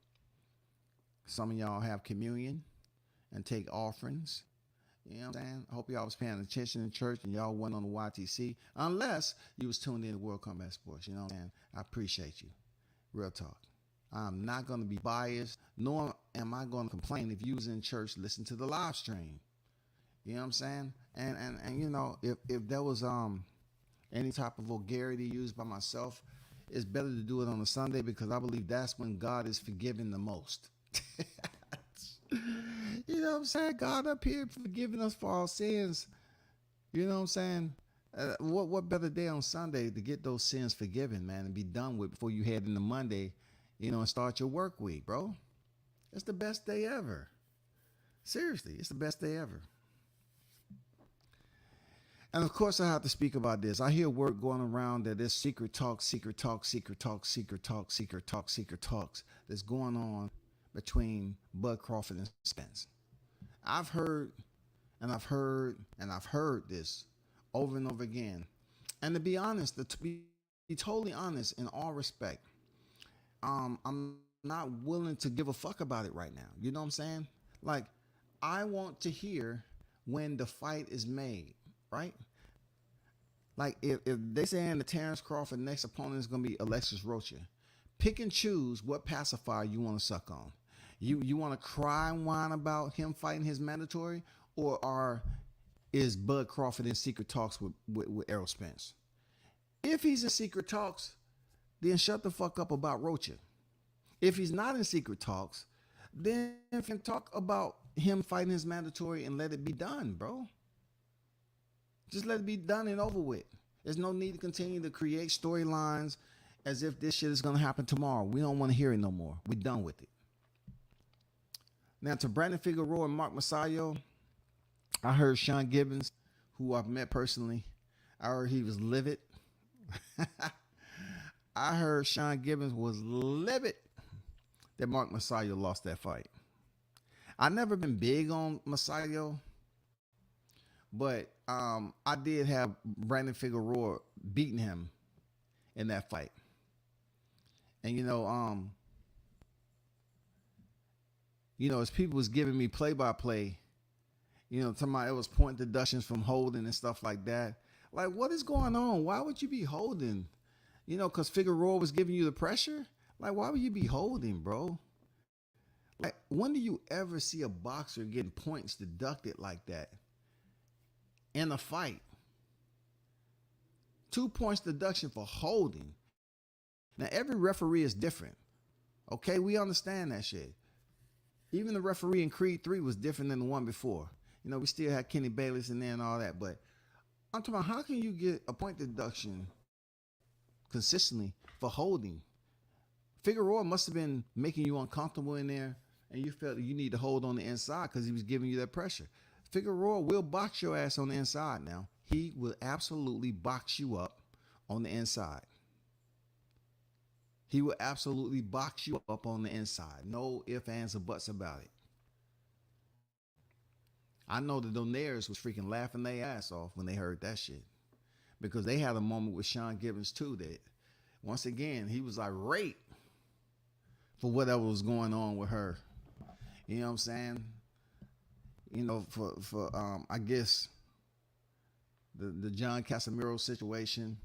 some of y'all have communion and take offerings. You know what I'm saying? I hope y'all was paying attention in church and y'all went on the YTC, unless you was tuned in to World Combat Sports. You know what I'm saying? I appreciate you. Real talk. I'm not going to be biased, nor am I going to complain if you was in church, listen to the live stream. You know what I'm saying? And if there was any type of vulgarity used by myself, it's better to do it on a Sunday, because I believe that's when God is forgiving the most. You know what I'm saying? God up here forgiving us for our sins. You know what I'm saying? What better day on Sunday to get those sins forgiven, man, and be done with before you head into Monday, and start your work week, bro. It's the best day ever. Seriously, it's the best day ever. And of course, I have to speak about this. I hear word going around that there's secret talks that's going on between Bud Crawford and Spence. I've heard this over and over again. And to be honest, to be totally honest, in all respect, I'm not willing to give a fuck about it right now. You know what I'm saying? Like, I want to hear when the fight is made, right? Like, if they're saying the Terrence Crawford next opponent is going to be Alexis Rocha, pick and choose what pacifier you want to suck on. You want to cry and whine about him fighting his mandatory, or is Bud Crawford in secret talks with Errol Spence? If he's in secret talks, then shut the fuck up about Rocha. If he's not in secret talks, then you can talk about him fighting his mandatory and let it be done, bro. Just let it be done and over with. There's no need to continue to create storylines as if this shit is going to happen tomorrow. We don't want to hear it no more. We're done with it. Now, to Brandon Figueroa and Mark Masayo, I heard Sean Gibbons, who I've met personally, I heard he was livid. I heard Sean Gibbons was livid that Mark Masayo lost that fight. I've never been big on Masayo, but I did have Brandon Figueroa beating him in that fight. And as people was giving me play-by-play, talking about it was point deductions from holding and stuff like that. Like, what is going on? Why would you be holding? Because Figueroa was giving you the pressure? Like, why would you be holding, bro? Like, when do you ever see a boxer getting points deducted like that in a fight? 2 points deduction for holding. Now, every referee is different. Okay, we understand that shit. Even the referee in Creed 3 was different than the one before. We still had Kenny Bayless in there and all that. But I'm talking about, how can you get a point deduction consistently for holding? Figueroa must have been making you uncomfortable in there, and you felt that you need to hold on the inside because he was giving you that pressure. Figueroa will box your ass on the inside now. He will absolutely box you up on the inside. He will absolutely box you up on the inside. No ifs, ands, or buts about it. I know the Donaires was freaking laughing their ass off when they heard that shit, because they had a moment with Sean Gibbons too that, once again, he was irate for whatever was going on with her. You know what I'm saying? You know, for I guess the John Casimiro situation.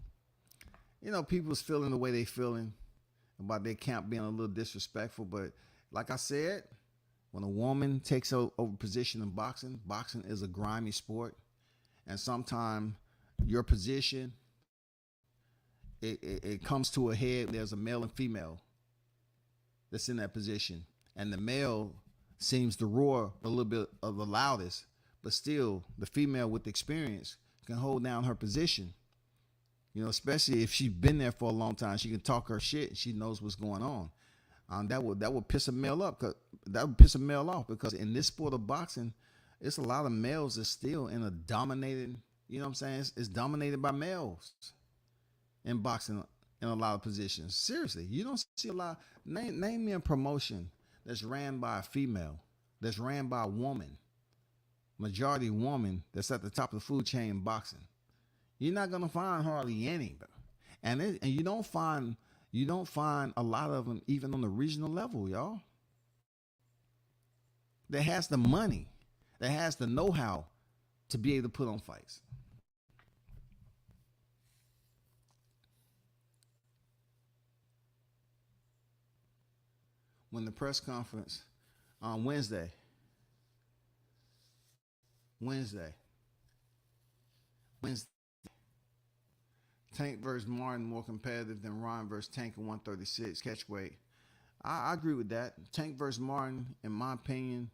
You know, people's feeling the way they feeling about their camp being a little disrespectful. But like I said, when a woman takes over position in boxing, boxing is a grimy sport. And sometimes your position, it comes to a head. There's a male and female that's in that position. And the male seems to roar a little bit of the loudest, but still the female with experience can hold down her position. You know, especially if she's been there for a long time, she can talk her shit and she knows what's going on. That would piss a male up. That would piss a male off because in this sport of boxing, it's a lot of males that's still in a dominated. You know what I'm saying? It's dominated by males in boxing in a lot of positions. Seriously, you don't see a lot. Name me a promotion that's ran by a female, that's ran by a woman, majority woman that's at the top of the food chain in boxing. You're not gonna find hardly any, and you don't find a lot of them even on the regional level, y'all. That has the money, that has the know-how to be able to put on fights. When the press conference on Wednesday, Tank versus Martin more competitive than Ryan versus Tank at 136 catchweight. I agree with that. Tank versus Martin, in my opinion,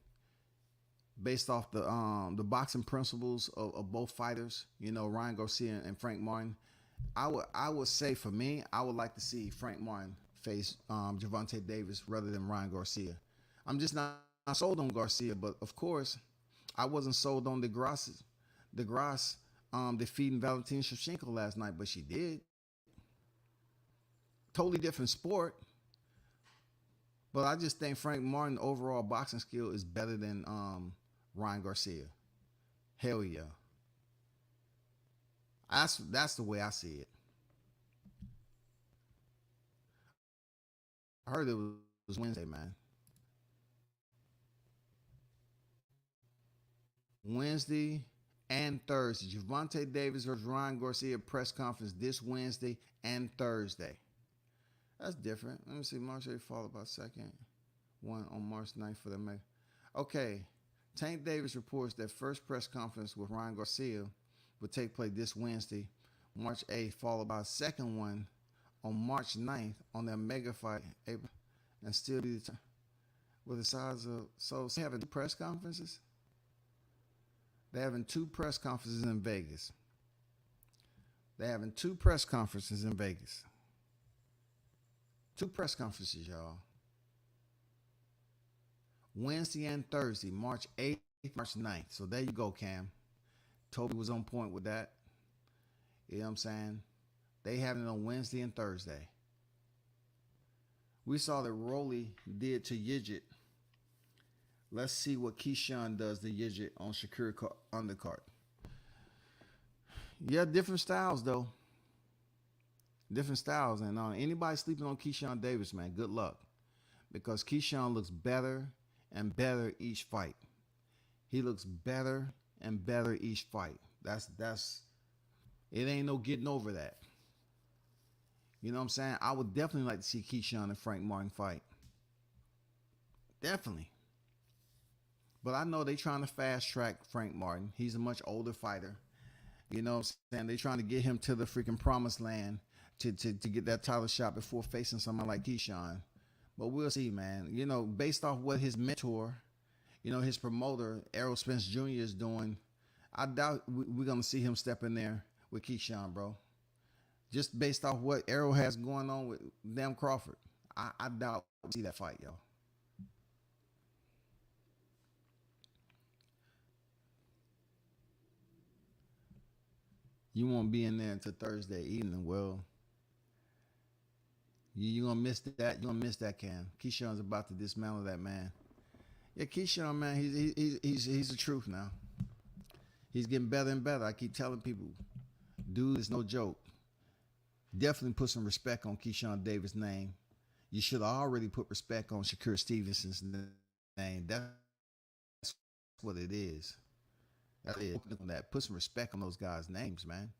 based off the boxing principles of both fighters, you know, Ryan Garcia and Frank Martin, I would say for me, I would like to see Frank Martin face Gervonta Davis rather than Ryan Garcia. I'm just not sold on Garcia, but of course, I wasn't sold on DeGrasse defeating Valentina Shevchenko last night, but she did. Totally different sport. But I just think Frank Martin's overall boxing skill is better than Ryan Garcia. Hell yeah. That's the way I see it. I heard it was Wednesday, man. Wednesday and Thursday. Gervonta Davis versus Ryan Garcia press conference this Wednesday and Thursday. That's different. Let me see. March 8th followed by second one on March 9th for the Mega. Okay. Tank Davis reports that first press conference with Ryan Garcia will take place this Wednesday, March 8th, followed by a second one on March 9th on their mega fight. And still be with the size of, so they having two press conferences? They're having two press conferences in Vegas. Two press conferences, y'all. Wednesday and Thursday, March 8th, March 9th. So there you go, Cam. Toby was on point with that. You know what I'm saying? They having it on Wednesday and Thursday. We saw that Rolly did to Yigit. Let's see what Keyshawn does to Yigit on Shakur undercard. Yeah, different styles, though. Different styles. And anybody sleeping on Keyshawn Davis, man, good luck. Because Keyshawn looks better and better each fight. He looks better and better each fight. That's it ain't no getting over that. You know what I'm saying? I would definitely like to see Keyshawn and Frank Martin fight. Definitely. But I know they trying to fast track Frank Martin. He's a much older fighter. You know what I'm saying? They trying to get him to the freaking promised land to get that title shot before facing someone like Keyshawn. But we'll see, man. You know, based off what his mentor, you know, his promoter, Errol Spence Jr. is doing, I doubt we're going to see him step in there with Keyshawn, bro. Just based off what Errol has going on with damn Crawford. I doubt we'll see that fight, yo. You won't be in there until Thursday evening. Well, you're going to miss that. You're going to miss that, Cam. Keyshawn's about to dismantle that, man. Yeah, Keyshawn, man, he's the truth now. He's getting better and better. I keep telling people, dude, it's no joke. Definitely put some respect on Keyshawn Davis' name. You should have already put respect on Shakur Stevenson's name. That's what it is. That is. That. Put some respect on those guys' names, man.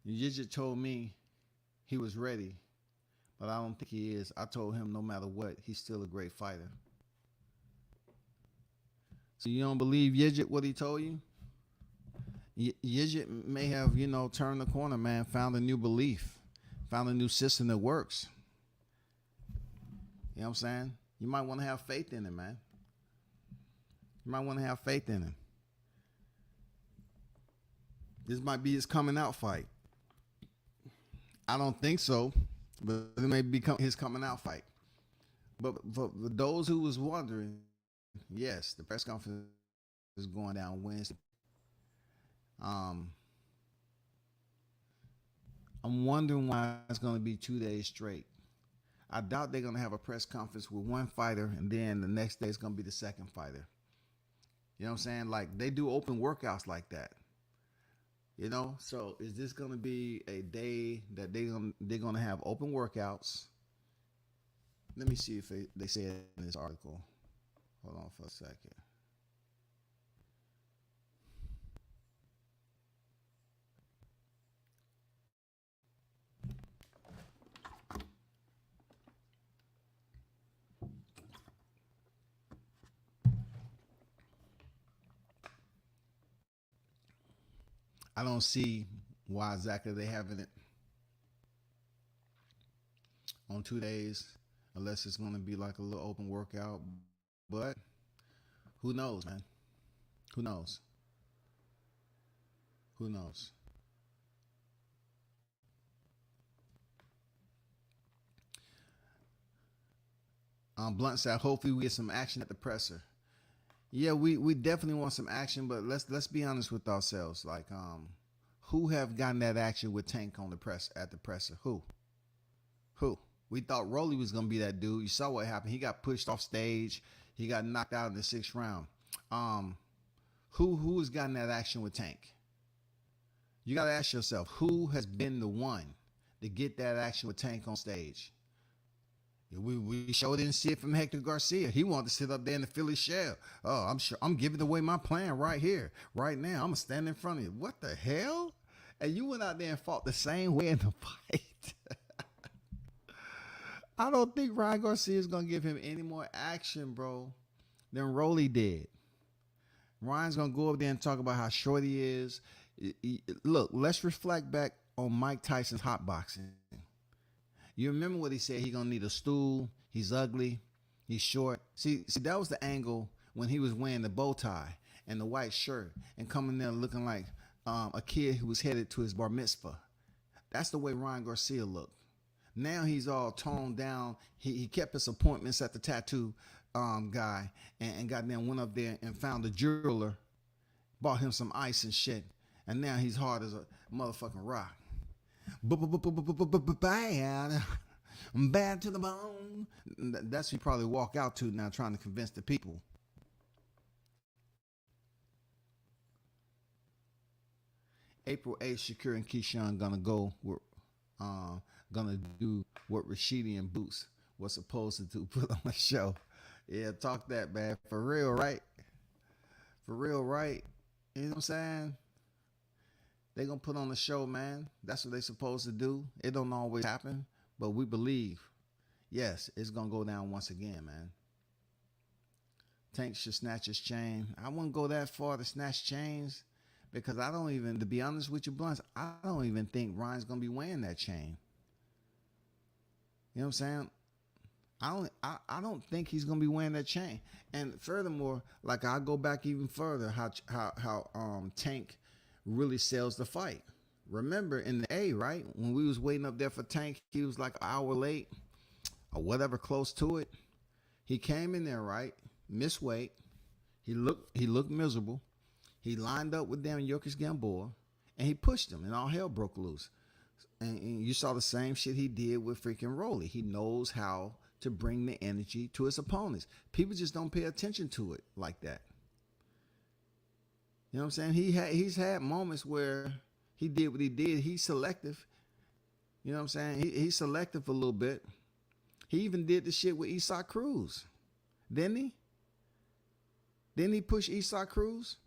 You just told me he was ready, but I don't think he is. I told him no matter what, he's still a great fighter. So you don't believe Yijit what he told you? Yijit may have, turned the corner, man, found a new belief, found a new system that works. You know what I'm saying? You might want to have faith in him, man. You might want to have faith in him. This might be his coming out fight. I don't think so, but it may become his coming out fight. But for those who was wondering, yes, the press conference is going down Wednesday. I'm wondering why it's going to be 2 days straight. I doubt they're going to have a press conference with one fighter and then the next day it's going to be the second fighter. You know what I'm saying? Like they do open workouts like that. So is this going to be a day that they're going to have open workouts? Let me see if they say it in this article. Hold on for a second. I don't see why exactly they having it on 2 days, unless it's going to be like a little open workout. But who knows, man? Who knows? Who knows? Blunt said, hopefully we get some action at the presser. Yeah, we definitely want some action, but let's be honest with ourselves. Like, who have gotten that action with Tank on the press at the presser? Who? We thought Rolly was gonna be that dude. You saw what happened. He got pushed off stage. He got knocked out in the 6th round. Who has gotten that action with Tank? You gotta ask yourself, who has been the one to get that action with Tank on stage? We sure didn't see it from Hector Garcia. He wanted to sit up there in the Philly shell. Oh, I'm giving away my plan right here, right now. I'm gonna stand in front of you. What the hell? And you went out there and fought the same way in the fight. I don't think Ryan Garcia is gonna give him any more action, bro, than Rolly did. Ryan's gonna go up there and talk about how short he is. Look, let's reflect back on Mike Tyson's hot boxing. You remember what he said? He gonna need a stool. He's ugly. He's short. See, that was the angle when he was wearing the bow tie and the white shirt and coming there looking like a kid who was headed to his bar mitzvah. That's the way Ryan Garcia looked. Now he's all toned down. He kept his appointments at the tattoo guy and goddamn went up there and found a jeweler, bought him some ice and shit, and now he's hard as a motherfucking rock. Bad to the bone. That's what you probably walk out to now, trying to convince the people. April 8th, Shakur and Keyshawn gonna do what Rashidi and Boots was supposed to do, put on a show. Yeah, talk that, man. For real, right? For real, right? You know what I'm saying? They gonna put on a show, man. That's what they supposed to do. It don't always happen, but we believe, yes, it's gonna go down once again, man. Tank should snatch his chain. I wouldn't go that far to snatch chains because I don't even, to be honest with you, Blunts, I don't even think Ryan's gonna be wearing that chain. You know what I'm saying? I don't think he's gonna be wearing that chain. And furthermore, like I'll go back even further, how Tank really sells the fight. Remember in the A, right? When we was waiting up there for Tank, he was like an hour late or whatever, close to it. He came in there, right? Missed weight. He looked miserable. He lined up with damn Jokic Gamboa and he pushed him and all hell broke loose. And you saw the same shit he did with freaking Rolly. He knows how to bring the energy to his opponents. People just don't pay attention to it like that. You know what I'm saying? He's had moments where he did what he did. He's selective. You know what I'm saying? He's selective a little bit. He even did the shit with Isaac Cruz. Didn't he? Didn't he push Isaac Cruz?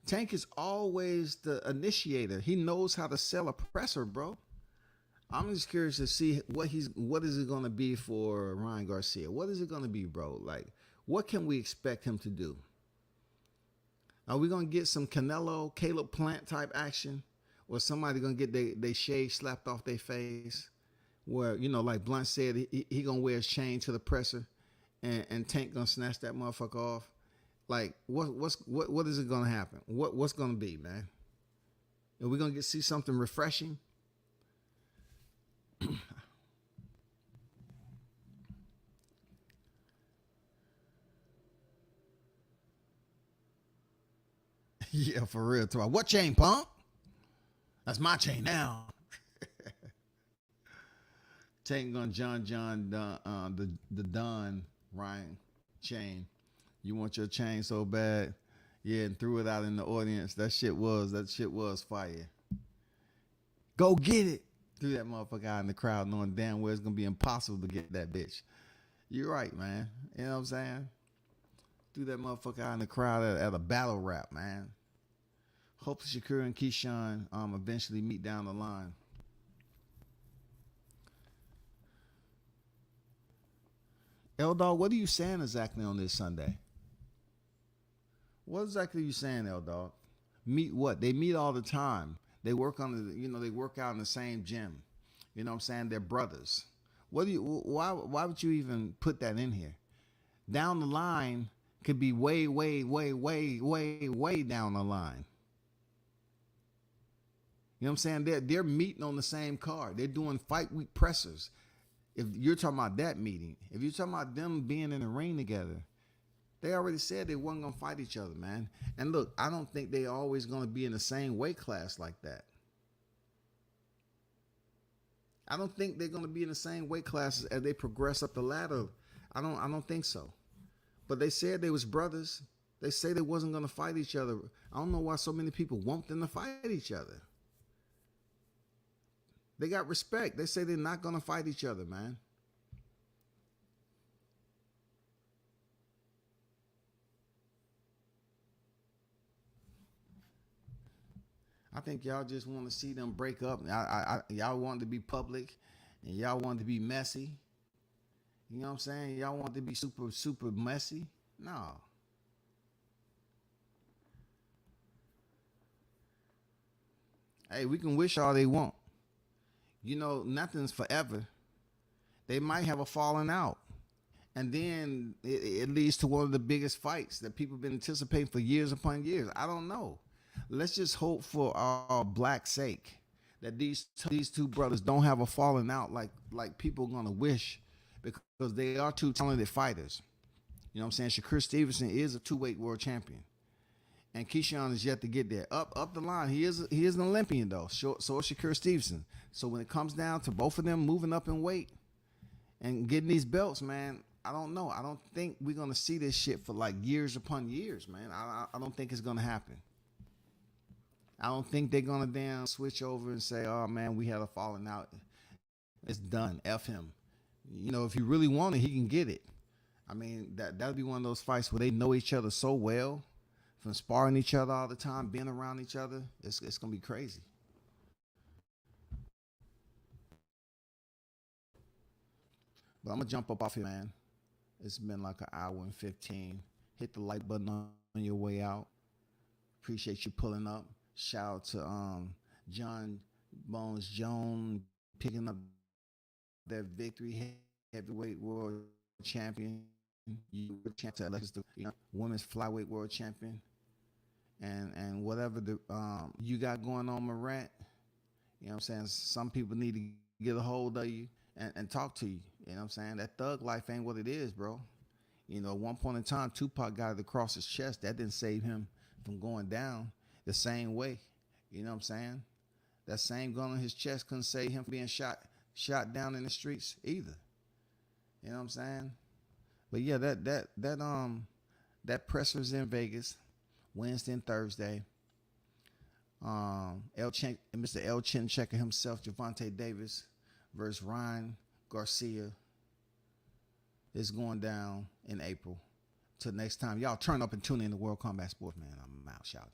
Tank is always the initiator. He knows how to sell a presser, bro. I'm just curious to see what is it going to be for Ryan Garcia? What is it going to be, bro? Like, what can we expect him to do? Are we going to get some Canelo, Caleb Plant type action? Or somebody going to get they shade slapped off their face? Where, you know, like Blunt said, he going to wear his chain to the presser and Tank going to snatch that motherfucker off. Like, what is it going to happen? What's going to be, man? Are we going to see something refreshing? Yeah, for real. What chain, punk? That's my chain now. Tank on Jon the Don Ryan chain. You want your chain so bad, yeah, and threw it out in the audience. That shit was fire. Go get it. Threw that motherfucker out in the crowd, knowing damn well it's gonna be impossible to get that bitch. You're right, man. You know what I'm saying? Threw that motherfucker out in the crowd at a battle rap, man. Hope Shakur and Keyshawn eventually meet down the line. L-Dog, what are you saying exactly on this Sunday? What exactly are you saying, L-Dog? Meet what? They meet all the time. They work on they work out in the same gym. You know what I'm saying? They're brothers. Why would you even put that in here? Down the line could be way down the line. You know what I'm saying? They're meeting on the same card. They're doing fight week pressers. If you're talking about that meeting, if you're talking about them being in the ring together, they already said they weren't going to fight each other, man. And look, I don't think they always going to be in the same weight class like that. I don't think they're going to be in the same weight classes as they progress up the ladder. I don't think so. But they said they was brothers. They say they wasn't going to fight each other. I don't know why so many people want them to fight each other. They got respect. They say they're not going to fight each other, man. I think y'all just want to see them break up. Y'all want to be public, and y'all want to be messy. You know what I'm saying? Y'all want to be super messy. No. Hey, we can wish all they want. You know, nothing's forever. They might have a falling out. And then it leads to one of the biggest fights that people have been anticipating for years upon years. I don't know. Let's just hope for our black sake that these two brothers don't have a falling out like people are going to wish, because they are two talented fighters. You know what I'm saying? Shakur Stevenson is a 2-weight world champion. And Keyshawn is yet to get there. Up the line, he is an Olympian, though. So is Shakur Stevenson. So when it comes down to both of them moving up in weight and getting these belts, man, I don't know. I don't think we're going to see this shit for like years upon years, man. I don't think it's going to happen. I don't think they're going to damn switch over and say, oh, man, we had a falling out. It's done. F him. You know, if he really want it, he can get it. I mean, that'll be one of those fights where they know each other so well, from sparring each other all the time, being around each other. It's going to be crazy. But I'm going to jump up off here, man. It's been like an hour and 15. Hit the like button on your way out. Appreciate you pulling up. Shout out to Jon Jones picking up that victory. Heavyweight world champion. Women's flyweight world champion. And whatever you got going on, Morant, you know what I'm saying? Some people need to get a hold of you and talk to you. You know what I'm saying? That thug life ain't what it is, bro. You know, at one point in time, Tupac got it across his chest. That didn't save him from going down the same way. You know what I'm saying? that same gun on his chest couldn't save him from being shot down in the streets either. You know what I'm saying? But yeah, that presser's in Vegas, Wednesday and Thursday. Mr. Shevchenko himself, Gervonta Davis versus Ryan Garcia is going down in April. Till next time, y'all turn up and tune in to World Combat Sports, man. I'm out, shouty.